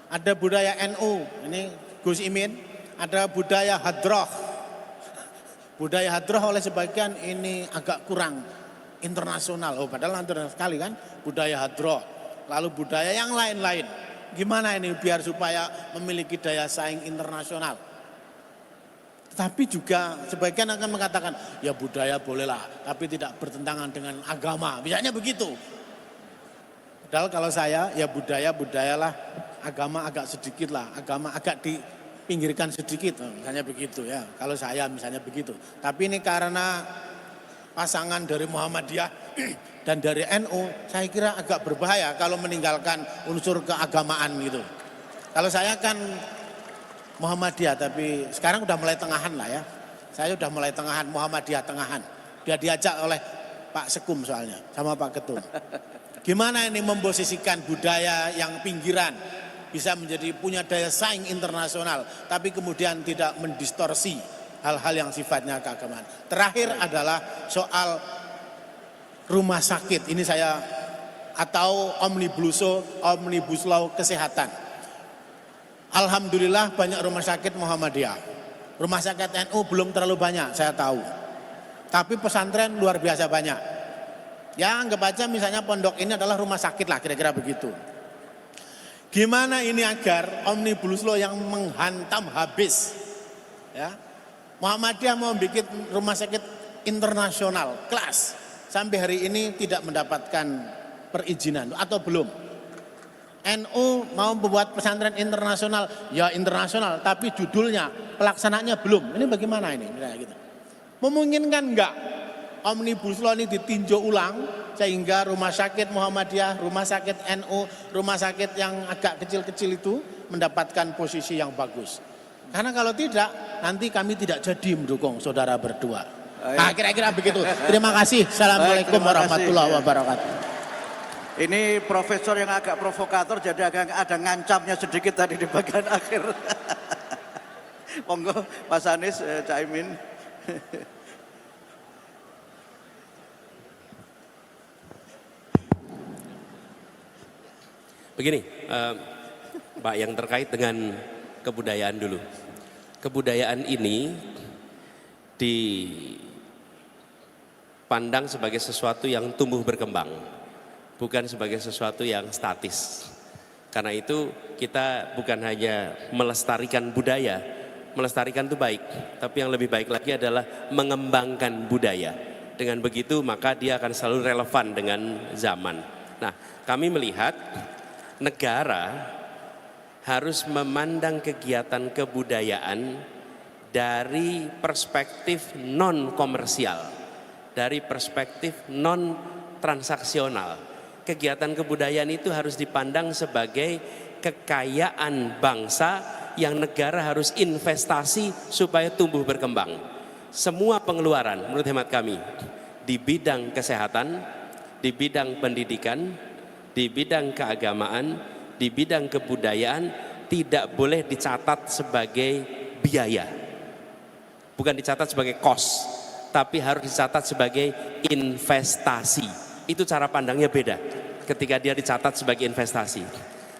ada budaya NU, ini Gus Imin, ada budaya hadroh. Budaya hadroh oleh sebagian ini agak kurang internasional, padahal internasional sekali kan budaya hadroh. Lalu budaya yang lain-lain, gimana ini biar supaya memiliki daya saing internasional. Tapi juga sebagian akan mengatakan, ya budaya bolehlah, tapi tidak bertentangan dengan agama. Misalnya begitu. Padahal kalau saya, ya budayalah, agama agak sedikit lah, agama agak dipinggirkan sedikit. Misalnya begitu ya, kalau saya misalnya begitu. Tapi ini karena pasangan dari Muhammadiyah dan dari NU, saya kira agak berbahaya kalau meninggalkan unsur keagamaan gitu. Kalau saya kan Muhammadiyah, tapi sekarang udah mulai tengahan lah ya. Saya udah mulai tengahan, Muhammadiyah tengahan. Dia diajak oleh Pak Sekum soalnya, sama Pak Ketum. Gimana ini memposisikan budaya yang pinggiran, bisa menjadi punya daya saing internasional, tapi kemudian tidak mendistorsi hal-hal yang sifatnya keagamaan. Terakhir adalah soal rumah sakit, ini saya atau Omnibus Law kesehatan. Alhamdulillah banyak rumah sakit Muhammadiyah. Rumah sakit NU belum terlalu banyak, saya tahu. Tapi pesantren luar biasa banyak. Ya anggap aja misalnya pondok ini adalah rumah sakit lah, kira-kira begitu. Gimana ini agar Omnibus Law yang menghantam habis. Ya, Muhammadiyah mau bikin rumah sakit internasional, kelas. Sampai hari ini tidak mendapatkan perizinan atau belum. NU mau membuat pesantren internasional, ya internasional, tapi judulnya, pelaksananya belum. Ini bagaimana ini? Gitu. Memungkinkan enggak Omnibus Law ini ditinjau ulang sehingga rumah sakit Muhammadiyah, rumah sakit NU, rumah sakit yang agak kecil-kecil itu mendapatkan posisi yang bagus. Karena kalau tidak, nanti kami tidak jadi mendukung saudara berdua. Nah, kira-kira begitu. Terima kasih. Assalamualaikum warahmatullahi wabarakatuh. Ini profesor yang agak provokator, jadi agak ada ngancamnya sedikit tadi di bagian akhir. Monggo Mas Anies, Caimin. Begini, Pak, yang terkait dengan kebudayaan dulu. Kebudayaan ini dipandang sebagai sesuatu yang tumbuh berkembang, bukan sebagai sesuatu yang statis. Karena itu kita bukan hanya melestarikan budaya, melestarikan itu baik, tapi yang lebih baik lagi adalah mengembangkan budaya. Dengan begitu maka dia akan selalu relevan dengan zaman. Nah, kami melihat negara harus memandang kegiatan kebudayaan dari perspektif non komersial, dari perspektif non transaksional. Kegiatan kebudayaan itu harus dipandang sebagai kekayaan bangsa yang negara harus investasi supaya tumbuh berkembang. Semua pengeluaran menurut hemat kami di bidang kesehatan, di bidang pendidikan, di bidang keagamaan, di bidang kebudayaan tidak boleh dicatat sebagai biaya. Bukan dicatat sebagai cost, tapi harus dicatat sebagai investasi. Itu cara pandangnya beda ketika dia dicatat sebagai investasi.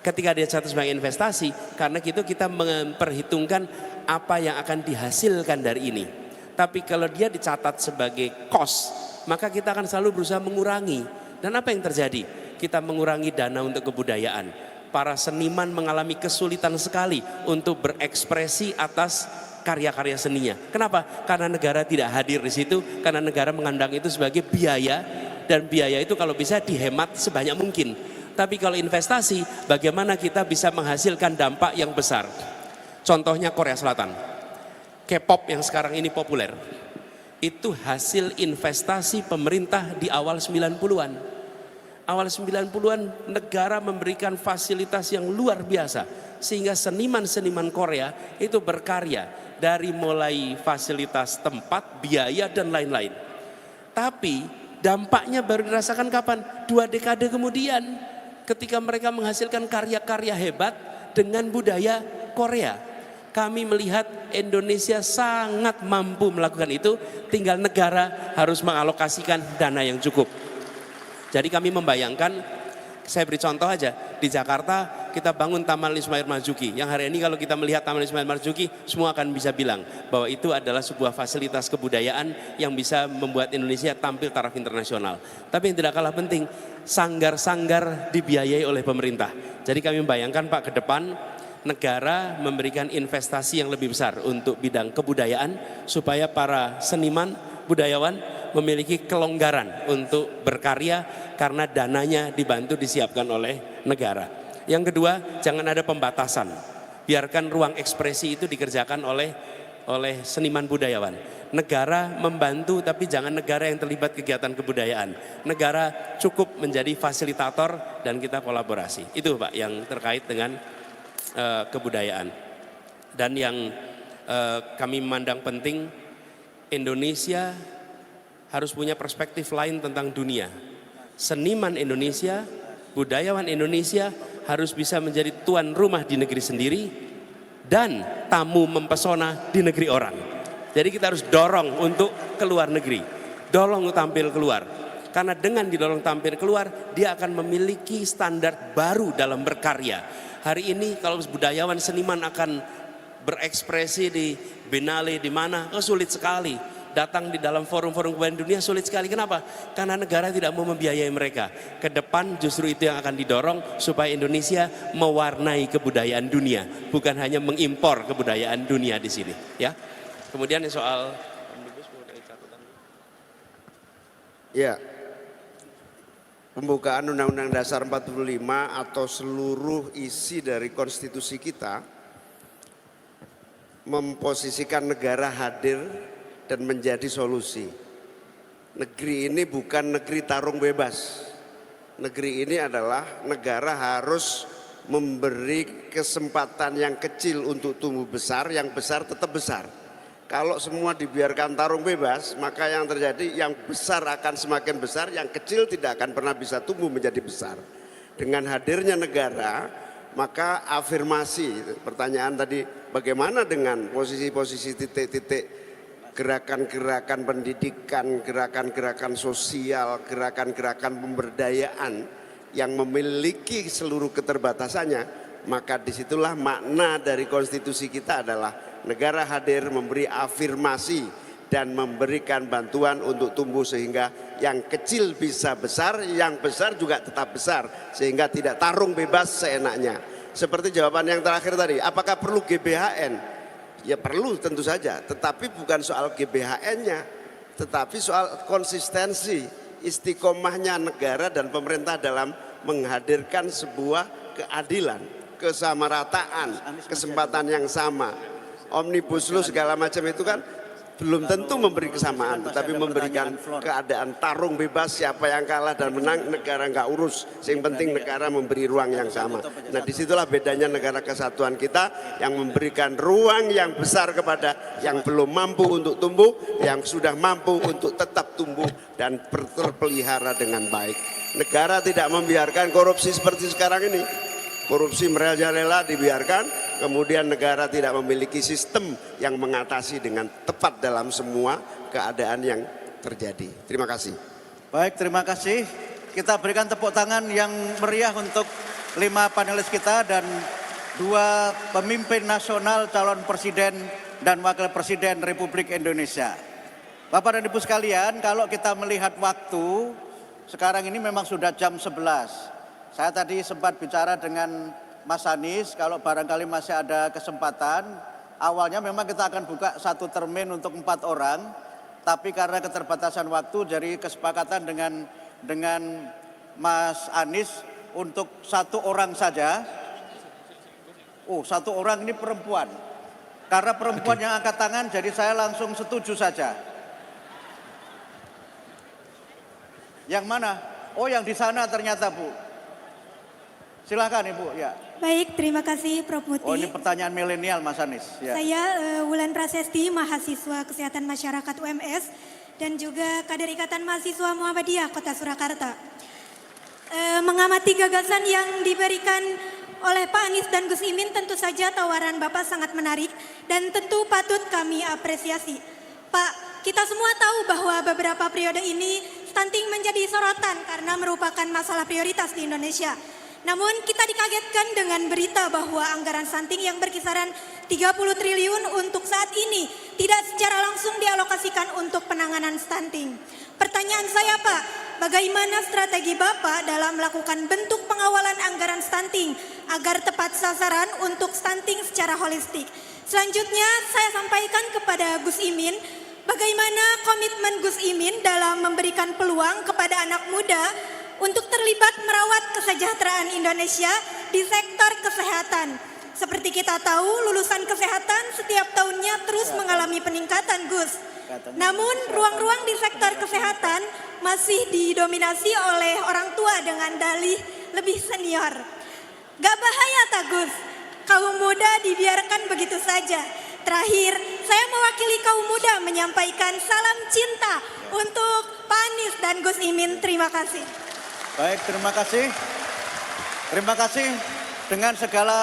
Ketika dia dicatat sebagai investasi, karena itu kita memperhitungkan apa yang akan dihasilkan dari ini. Tapi kalau dia dicatat sebagai cost, maka kita akan selalu berusaha mengurangi. Dan apa yang terjadi? Kita mengurangi dana untuk kebudayaan. Para seniman mengalami kesulitan sekali untuk berekspresi atas karya-karya seninya. Kenapa? Karena negara tidak hadir di situ, karena negara mengandang itu sebagai biaya, dan biaya itu kalau bisa dihemat sebanyak mungkin. Tapi kalau investasi, bagaimana kita bisa menghasilkan dampak yang besar? Contohnya Korea Selatan. K-pop yang sekarang ini populer, itu hasil investasi pemerintah di awal 90-an. Awal 90-an negara memberikan fasilitas yang luar biasa sehingga seniman-seniman Korea itu berkarya dari mulai fasilitas tempat, biaya dan lain-lain. Tapi dampaknya baru dirasakan kapan? 2 dekade kemudian ketika mereka menghasilkan karya-karya hebat dengan budaya Korea. Kami melihat Indonesia sangat mampu melakukan itu, tinggal negara harus mengalokasikan dana yang cukup. Jadi kami membayangkan, saya beri contoh aja, di Jakarta kita bangun Taman Ismail Marzuki. Yang hari ini kalau kita melihat Taman Ismail Marzuki, semua akan bisa bilang bahwa itu adalah sebuah fasilitas kebudayaan yang bisa membuat Indonesia tampil taraf internasional. Tapi yang tidak kalah penting, sanggar-sanggar dibiayai oleh pemerintah. Jadi kami membayangkan Pak, ke depan negara memberikan investasi yang lebih besar untuk bidang kebudayaan supaya para seniman, budayawan memiliki kelonggaran untuk berkarya karena dananya dibantu disiapkan oleh negara. Yang kedua, jangan ada pembatasan. Biarkan ruang ekspresi itu dikerjakan oleh seniman budayawan. Negara membantu tapi jangan negara yang terlibat kegiatan kebudayaan. Negara cukup menjadi fasilitator dan kita kolaborasi. Itu Pak yang terkait dengan kebudayaan. Dan yang kami memandang penting, Indonesia harus punya perspektif lain tentang dunia. Seniman Indonesia, budayawan Indonesia harus bisa menjadi tuan rumah di negeri sendiri dan tamu mempesona di negeri orang. Jadi kita harus dorong untuk keluar negeri, dorong tampil keluar. Karena dengan didorong tampil keluar, dia akan memiliki standar baru dalam berkarya. Hari ini kalau budayawan seniman akan berekspresi di Biennale di mana, sulit sekali. Datang di dalam forum-forum kebudayaan dunia sulit sekali. Kenapa? Karena negara tidak mau membiayai mereka. Ke depan justru itu yang akan didorong supaya Indonesia mewarnai kebudayaan dunia, bukan hanya mengimpor kebudayaan dunia di sini. Ya. Kemudian soal ya, pembukaan Undang-Undang Dasar 45 atau seluruh isi dari konstitusi kita memposisikan negara hadir dan menjadi solusi. negeri ini bukan negeri tarung bebas. Negeri ini adalah negara harus memberi kesempatan yang kecil untuk tumbuh besar, yang besar tetap besar. Kalau semua dibiarkan tarung bebas, maka yang terjadi yang besar akan semakin besar, yang kecil tidak akan pernah bisa tumbuh menjadi besar. Dengan hadirnya negara, maka afirmasi, pertanyaan tadi bagaimana dengan posisi-posisi titik-titik gerakan-gerakan pendidikan, gerakan-gerakan sosial, gerakan-gerakan pemberdayaan yang memiliki seluruh keterbatasannya, maka disitulah makna dari konstitusi kita adalah negara hadir memberi afirmasi dan memberikan bantuan untuk tumbuh sehingga yang kecil bisa besar, yang besar juga tetap besar sehingga tidak tarung bebas seenaknya. Seperti jawaban yang terakhir tadi, apakah perlu GBHN? Ya perlu tentu saja, tetapi bukan soal GBHN-nya, tetapi soal konsistensi, istiqomahnya negara dan pemerintah dalam menghadirkan sebuah keadilan, kesamarataan, kesempatan yang sama. Omnibus law segala macam itu kan belum tentu memberi kesamaan, tetapi memberikan keadaan tarung bebas, siapa yang kalah dan menang negara nggak urus. Yang penting negara memberi ruang yang sama. Nah disitulah bedanya negara kesatuan kita yang memberikan ruang yang besar kepada yang belum mampu untuk tumbuh, yang sudah mampu untuk tetap tumbuh dan terpelihara dengan baik. Negara tidak membiarkan korupsi seperti sekarang ini. Korupsi merajalela dibiarkan, kemudian negara tidak memiliki sistem yang mengatasi dengan tepat dalam semua keadaan yang terjadi. Terima kasih. Baik, terima kasih. Kita berikan tepuk tangan yang meriah untuk 5 panelis kita dan 2 pemimpin nasional calon presiden dan wakil presiden Republik Indonesia. Bapak dan Ibu sekalian, kalau kita melihat waktu, sekarang ini memang sudah jam 11. Saya tadi sempat bicara dengan Mas Anies, kalau barangkali masih ada kesempatan, awalnya memang kita akan buka 1 termin untuk 4 orang, tapi karena keterbatasan waktu, jadi kesepakatan dengan Mas Anies untuk 1 orang saja. Oh, 1 orang ini perempuan. Karena perempuan yang angkat tangan, jadi saya langsung setuju saja. Yang mana? Oh, yang di sana ternyata, Bu. Silakan Ibu, ya. Baik, terima kasih Prof. Muti. Oh, ini pertanyaan milenial Mas Anies. Ya. Saya Wulan Prasesti, mahasiswa Kesehatan Masyarakat UMS dan juga kader Ikatan Mahasiswa Muhammadiyah Kota Surakarta. Mengamati gagasan yang diberikan oleh Pak Anies dan Gus Imin, tentu saja tawaran Bapak sangat menarik dan tentu patut kami apresiasi. Pak, kita semua tahu bahwa beberapa periode ini stunting menjadi sorotan karena merupakan masalah prioritas di Indonesia. Namun kita dikagetkan dengan berita bahwa anggaran stunting yang berkisaran 30 triliun untuk saat ini tidak secara langsung dialokasikan untuk penanganan stunting. Pertanyaan saya Pak, bagaimana strategi Bapak dalam melakukan bentuk pengawalan anggaran stunting agar tepat sasaran untuk stunting secara holistik? Selanjutnya saya sampaikan kepada Gus Imin, bagaimana komitmen Gus Imin dalam memberikan peluang kepada anak muda untuk terlibat merawat kesejahteraan Indonesia di sektor kesehatan. Seperti kita tahu, lulusan kesehatan setiap tahunnya terus mengalami peningkatan, Gus. Namun ruang-ruang di sektor kesehatan masih didominasi oleh orang tua dengan dalih lebih senior. Gak bahaya tak, Gus? Kaum muda dibiarkan begitu saja. Terakhir, saya mewakili kaum muda menyampaikan salam cinta untuk Pak Anies dan Gus Imin. Terima kasih. Baik, terima kasih. Terima kasih. Dengan segala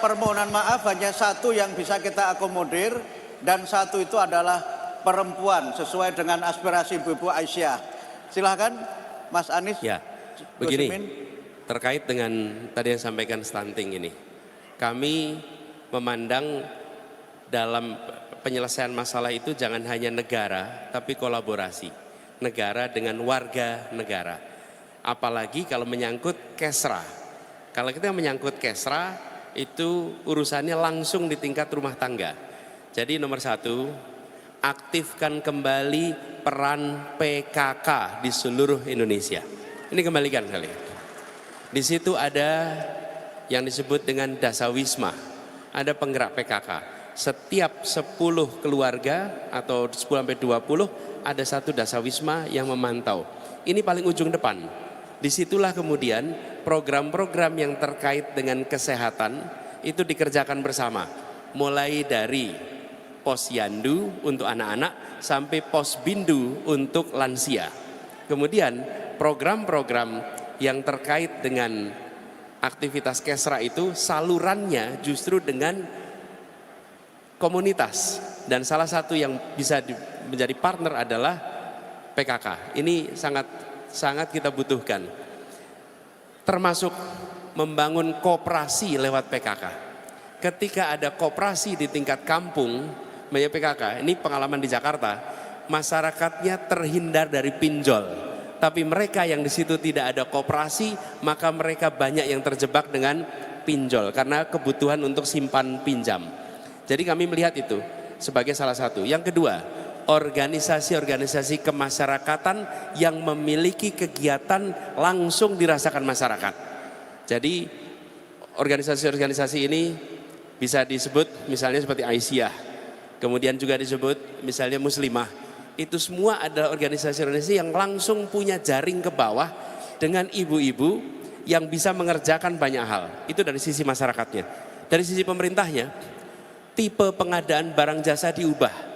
permohonan maaf, hanya 1 yang bisa kita akomodir dan 1 itu adalah perempuan sesuai dengan aspirasi Ibu Aisyah. Silahkan Mas Anies. Ya, begini, terkait dengan tadi yang sampaikan stunting ini. Kami memandang dalam penyelesaian masalah itu jangan hanya negara, tapi kolaborasi. Negara dengan warga negara. Apalagi kalau menyangkut kesra. Kalau kita menyangkut kesra, itu urusannya langsung di tingkat rumah tangga. Jadi nomor 1, aktifkan kembali peran PKK di seluruh Indonesia. Ini kembalikan kalian. Di situ ada yang disebut dengan Dasawisma, ada penggerak PKK. setiap 10 keluarga atau 10-20 ada satu dasawisma yang memantau. Ini paling ujung depan. Disitulah kemudian program-program yang terkait dengan kesehatan itu dikerjakan bersama. Mulai dari posyandu untuk anak-anak sampai posbindu untuk lansia. Kemudian program-program yang terkait dengan aktivitas Kesra itu salurannya justru dengan komunitas. Dan salah satu yang bisa menjadi partner adalah PKK. Ini sangat kita butuhkan. Termasuk membangun koperasi lewat PKK. Ketika ada koperasi di tingkat kampung, banyak PKK, ini pengalaman di Jakarta, masyarakatnya terhindar dari pinjol. Tapi mereka yang di situ tidak ada koperasi, maka mereka banyak yang terjebak dengan pinjol karena kebutuhan untuk simpan pinjam. Jadi kami melihat itu sebagai salah satu. Yang kedua, organisasi-organisasi kemasyarakatan yang memiliki kegiatan langsung dirasakan masyarakat. Jadi organisasi-organisasi ini bisa disebut misalnya seperti Aisyah, kemudian juga disebut misalnya Muslimah. Itu semua adalah organisasi-organisasi yang langsung punya jaring ke bawah dengan ibu-ibu yang bisa mengerjakan banyak hal. Itu dari sisi masyarakatnya. Dari sisi pemerintahnya, tipe pengadaan barang jasa diubah.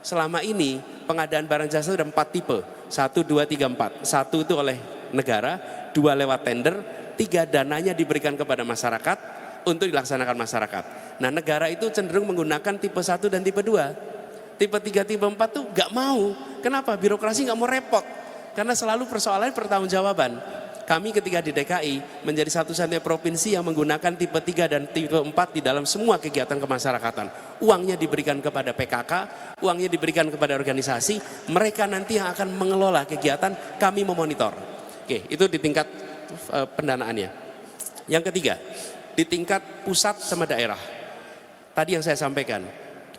Selama ini pengadaan barang jasa sudah 4 tipe. 1, 2, 3, 4. 1 itu oleh negara, 2 lewat tender, 3 dananya diberikan kepada masyarakat untuk dilaksanakan masyarakat. Nah, negara itu cenderung menggunakan tipe 1 dan tipe 2. Tipe 3, tipe 4 tuh gak mau. Kenapa? Birokrasi gak mau repot. Karena selalu persoalan pertanggungjawaban. Kami ketika di DKI menjadi satu-satunya provinsi yang menggunakan tipe 3 dan tipe 4 di dalam semua kegiatan kemasyarakatan. Uangnya diberikan kepada PKK, uangnya diberikan kepada organisasi, mereka nanti yang akan mengelola kegiatan, kami memonitor. Oke, itu di tingkat pendanaannya. Yang ketiga, di tingkat pusat sama daerah. Tadi yang saya sampaikan,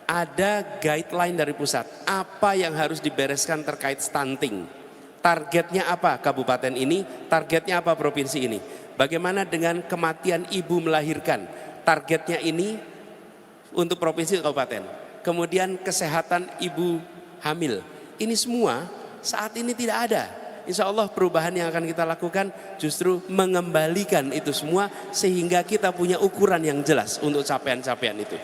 ada guideline dari pusat, apa yang harus dibereskan terkait stunting. Targetnya apa kabupaten ini, targetnya apa provinsi ini. Bagaimana dengan kematian ibu melahirkan, targetnya ini untuk provinsi kabupaten. Kemudian kesehatan ibu hamil, ini semua saat ini tidak ada. Insya Allah perubahan yang akan kita lakukan justru mengembalikan itu semua sehingga kita punya ukuran yang jelas untuk capaian-capaian itu.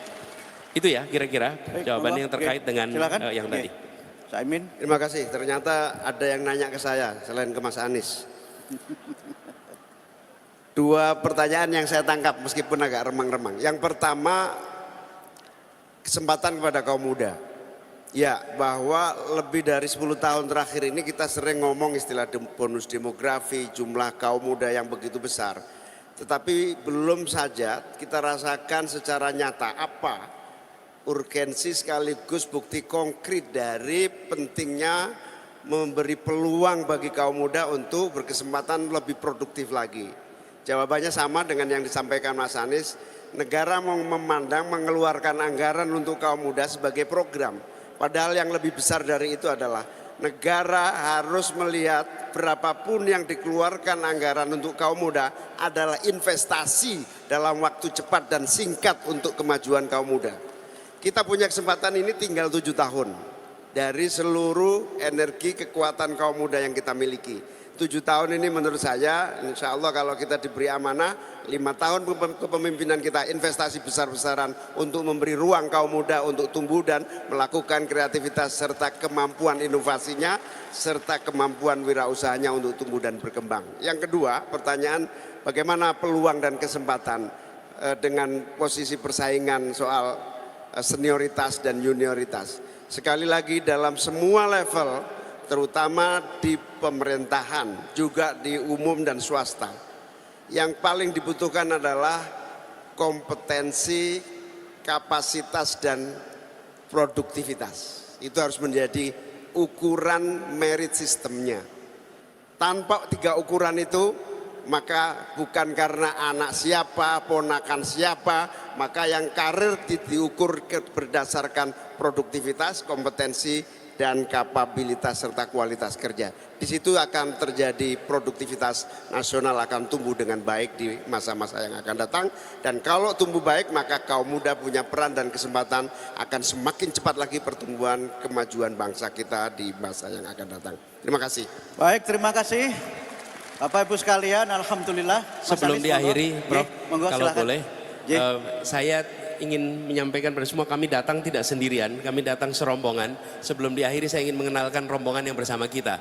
Itu ya kira-kira jawaban yang terkait dengan yang tadi. Caimin. Terima kasih. Ternyata ada yang nanya ke saya selain ke Mas Anies. 2 pertanyaan yang saya tangkap meskipun agak remang-remang. Yang pertama, kesempatan kepada kaum muda. Ya, bahwa lebih dari 10 tahun terakhir ini kita sering ngomong istilah bonus demografi, jumlah kaum muda yang begitu besar. Tetapi belum saja kita rasakan secara nyata apa urgensi sekaligus bukti konkret dari pentingnya memberi peluang bagi kaum muda untuk berkesempatan lebih produktif lagi. Jawabannya sama dengan yang disampaikan Mas Anies, negara mau memandang mengeluarkan anggaran untuk kaum muda sebagai program. Padahal yang lebih besar dari itu adalah negara harus melihat berapapun yang dikeluarkan anggaran untuk kaum muda adalah investasi dalam waktu cepat dan singkat untuk kemajuan kaum muda. Kita punya kesempatan ini tinggal 7 tahun dari seluruh energi kekuatan kaum muda yang kita miliki. 7 tahun ini menurut saya, insya Allah kalau kita diberi amanah, 5 tahun kepemimpinan kita investasi besar-besaran untuk memberi ruang kaum muda untuk tumbuh dan melakukan kreativitas serta kemampuan inovasinya, serta kemampuan wirausahanya untuk tumbuh dan berkembang. Yang kedua, pertanyaan bagaimana peluang dan kesempatan dengan posisi persaingan soal senioritas dan junioritas. Sekali lagi dalam semua level, terutama di pemerintahan, juga di umum dan swasta. Yang paling dibutuhkan adalah kompetensi, kapasitas dan produktivitas. Itu harus menjadi ukuran merit sistemnya. Tanpa 3 ukuran itu, maka bukan karena anak siapa, ponakan siapa, maka yang karir diukur berdasarkan produktivitas, kompetensi, dan kapabilitas serta kualitas kerja. Di situ akan terjadi produktivitas nasional akan tumbuh dengan baik di masa-masa yang akan datang. Dan kalau tumbuh baik maka kaum muda punya peran dan kesempatan akan semakin cepat lagi pertumbuhan kemajuan bangsa kita di masa yang akan datang. Terima kasih. Baik, terima kasih. Bapak Ibu sekalian, alhamdulillah. Sebelum diakhiri, Prof, monggo, kalau silakan. boleh, saya ingin menyampaikan pada semua, kami datang tidak sendirian, kami datang serombongan. Sebelum diakhiri saya ingin mengenalkan rombongan yang bersama kita.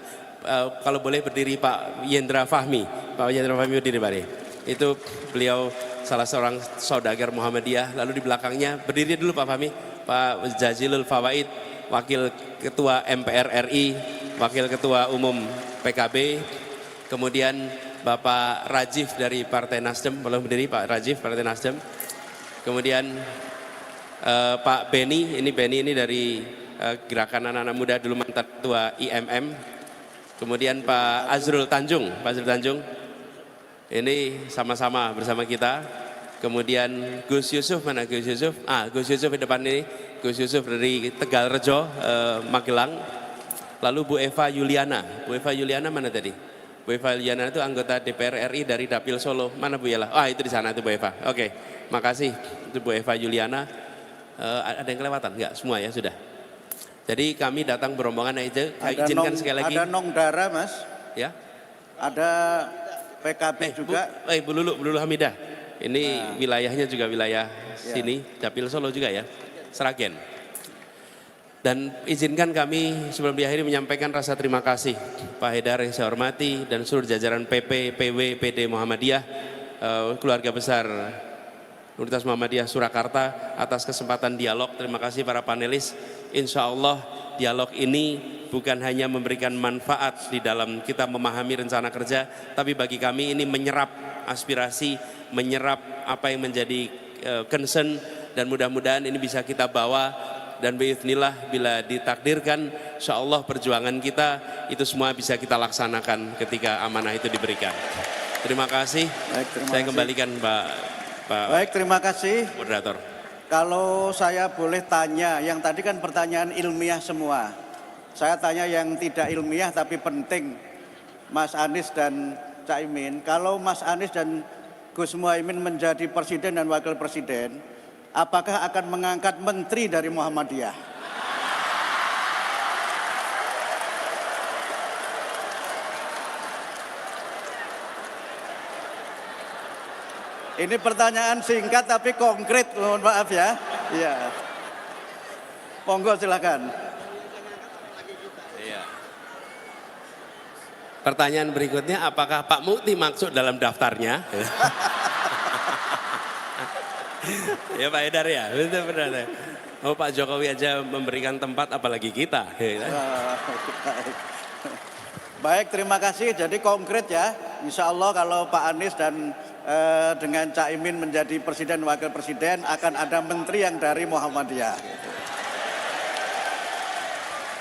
Kalau boleh berdiri Pak Yendra Fahmi. Pak Yendra Fahmi berdiri Pak. Itu beliau salah seorang saudagar Muhammadiyah. Lalu di belakangnya berdiri dulu Pak Fahmi, Pak Jazilul Fawaid, Wakil Ketua MPR RI, Wakil Ketua Umum PKB, kemudian Bapak Rajif dari Partai Nasdem, boleh berdiri Pak Rajif Partai Nasdem. Kemudian Pak Beni, ini dari Gerakan Anak-anak Muda dulu mantan Ketua IMM. Kemudian Pak Azrul Tanjung, ini sama-sama bersama kita. Kemudian Gus Yusuf, mana Gus Yusuf? Gus Yusuf di depan ini, Gus Yusuf dari Tegalrejo, Magelang. Lalu Bu Eva Yuliana mana tadi? Bu Eva Yuliana itu anggota DPR RI dari Dapil Solo. Mana Bu Yela? Itu di sana itu Bu Eva. Oke, makasih itu Bu Eva Yuliana. Ada yang kelewatan? Enggak, semua ya sudah. Jadi kami datang berombongan itu. Izinkan sekali lagi. Ada Nongdara Mas. Ya. Ada PKB juga. Bu Lulu Hamidah. Ini wilayahnya juga wilayah sini, Dapil Solo juga ya. Sragen. Dan izinkan kami sebelum diakhiri menyampaikan rasa terima kasih Pak Haidar yang saya hormati dan seluruh jajaran PP, PW, PD Muhammadiyah, keluarga besar Universitas Muhammadiyah Surakarta atas kesempatan dialog. Terima kasih para panelis. Insya Allah dialog ini bukan hanya memberikan manfaat di dalam kita memahami rencana kerja, tapi bagi kami ini menyerap aspirasi, menyerap apa yang menjadi concern, dan mudah-mudahan ini bisa kita bawa. Dan biiznillah bila ditakdirkan, insya Allah perjuangan kita itu semua bisa kita laksanakan ketika amanah itu diberikan. Terima kasih. Saya kembalikan Pak. Baik, terima kasih. Moderator. Kalau saya boleh tanya, yang tadi kan pertanyaan ilmiah semua. Saya tanya yang tidak ilmiah tapi penting. Mas Anies dan Caimin, kalau Mas Anies dan Gus Muhaimin menjadi presiden dan wakil presiden, apakah akan mengangkat menteri dari Muhammadiyah? Ini pertanyaan singkat tapi konkret, mohon maaf ya. Iya. Monggo silakan. Iya. Pertanyaan berikutnya, apakah Pak Mukti maksud dalam daftarnya? Ya Pak Haidar ya, betul benar. Oh Pak Jokowi aja memberikan tempat, apalagi kita. Baik, terima kasih. Jadi konkret ya, insya Allah kalau Pak Anies dan dengan Caimin menjadi presiden wakil presiden akan ada menteri yang dari Muhammadiyah.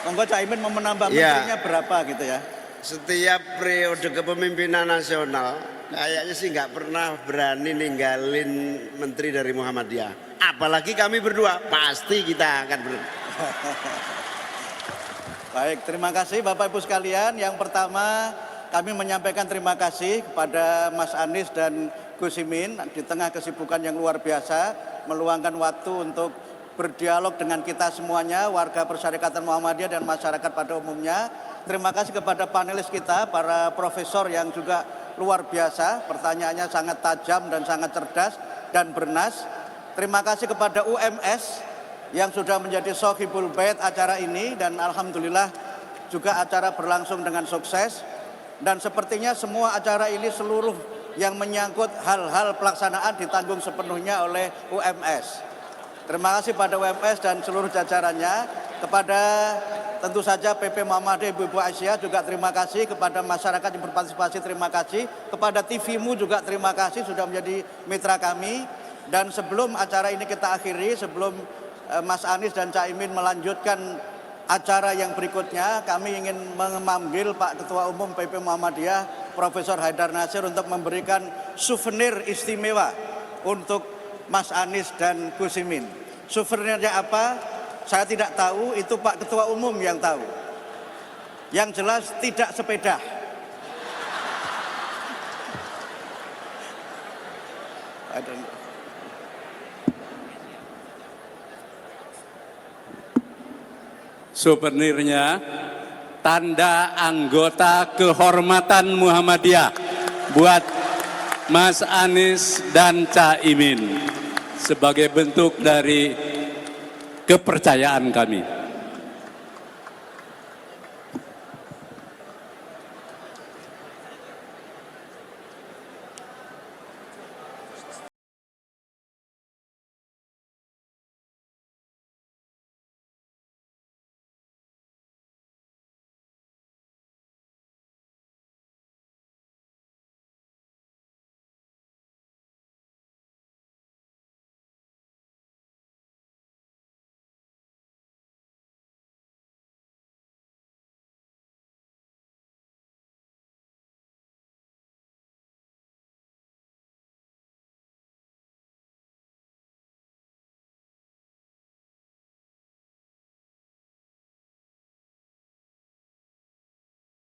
Monggo Caimin mau menambah menterinya berapa gitu ya? Setiap periode kepemimpinan nasional kayaknya sih nggak pernah berani ninggalin menteri dari Muhammadiyah. Apalagi kami berdua, pasti kita akan Baik, terima kasih Bapak Ibu sekalian. Yang pertama kami menyampaikan terima kasih kepada Mas Anies dan Gus Imin di tengah kesibukan yang luar biasa meluangkan waktu untuk berdialog dengan kita semuanya, warga Persyarikatan Muhammadiyah dan masyarakat pada umumnya. Terima kasih kepada panelis kita, para profesor yang juga luar biasa, pertanyaannya sangat tajam dan sangat cerdas dan bernas. Terima kasih kepada UMS yang sudah menjadi Sohibul Bait acara ini, dan alhamdulillah juga acara berlangsung dengan sukses. Dan sepertinya semua acara ini seluruh yang menyangkut hal-hal pelaksanaan ditanggung sepenuhnya oleh UMS. Terima kasih pada UMS dan seluruh jajarannya. Kepada tentu saja PP Muhammadiyah Ibu Aisyah juga terima kasih, kepada masyarakat yang berpartisipasi terima kasih, kepada TV-mu juga terima kasih sudah menjadi mitra kami. Dan sebelum acara ini kita akhiri, sebelum Mas Anies dan Caimin melanjutkan acara yang berikutnya, kami ingin memanggil Pak Ketua Umum PP Muhammadiyah Profesor Haidar Nasir untuk memberikan souvenir istimewa untuk Mas Anies dan Gus Imin. Souvenirnya apa? saya tidak tahu, itu Pak Ketua Umum yang tahu. Yang jelas tidak sepeda. I don't know. Souvenirnya tanda anggota kehormatan Muhammadiyah buat Mas Anies dan Caimin sebagai bentuk dari kepercayaan kami.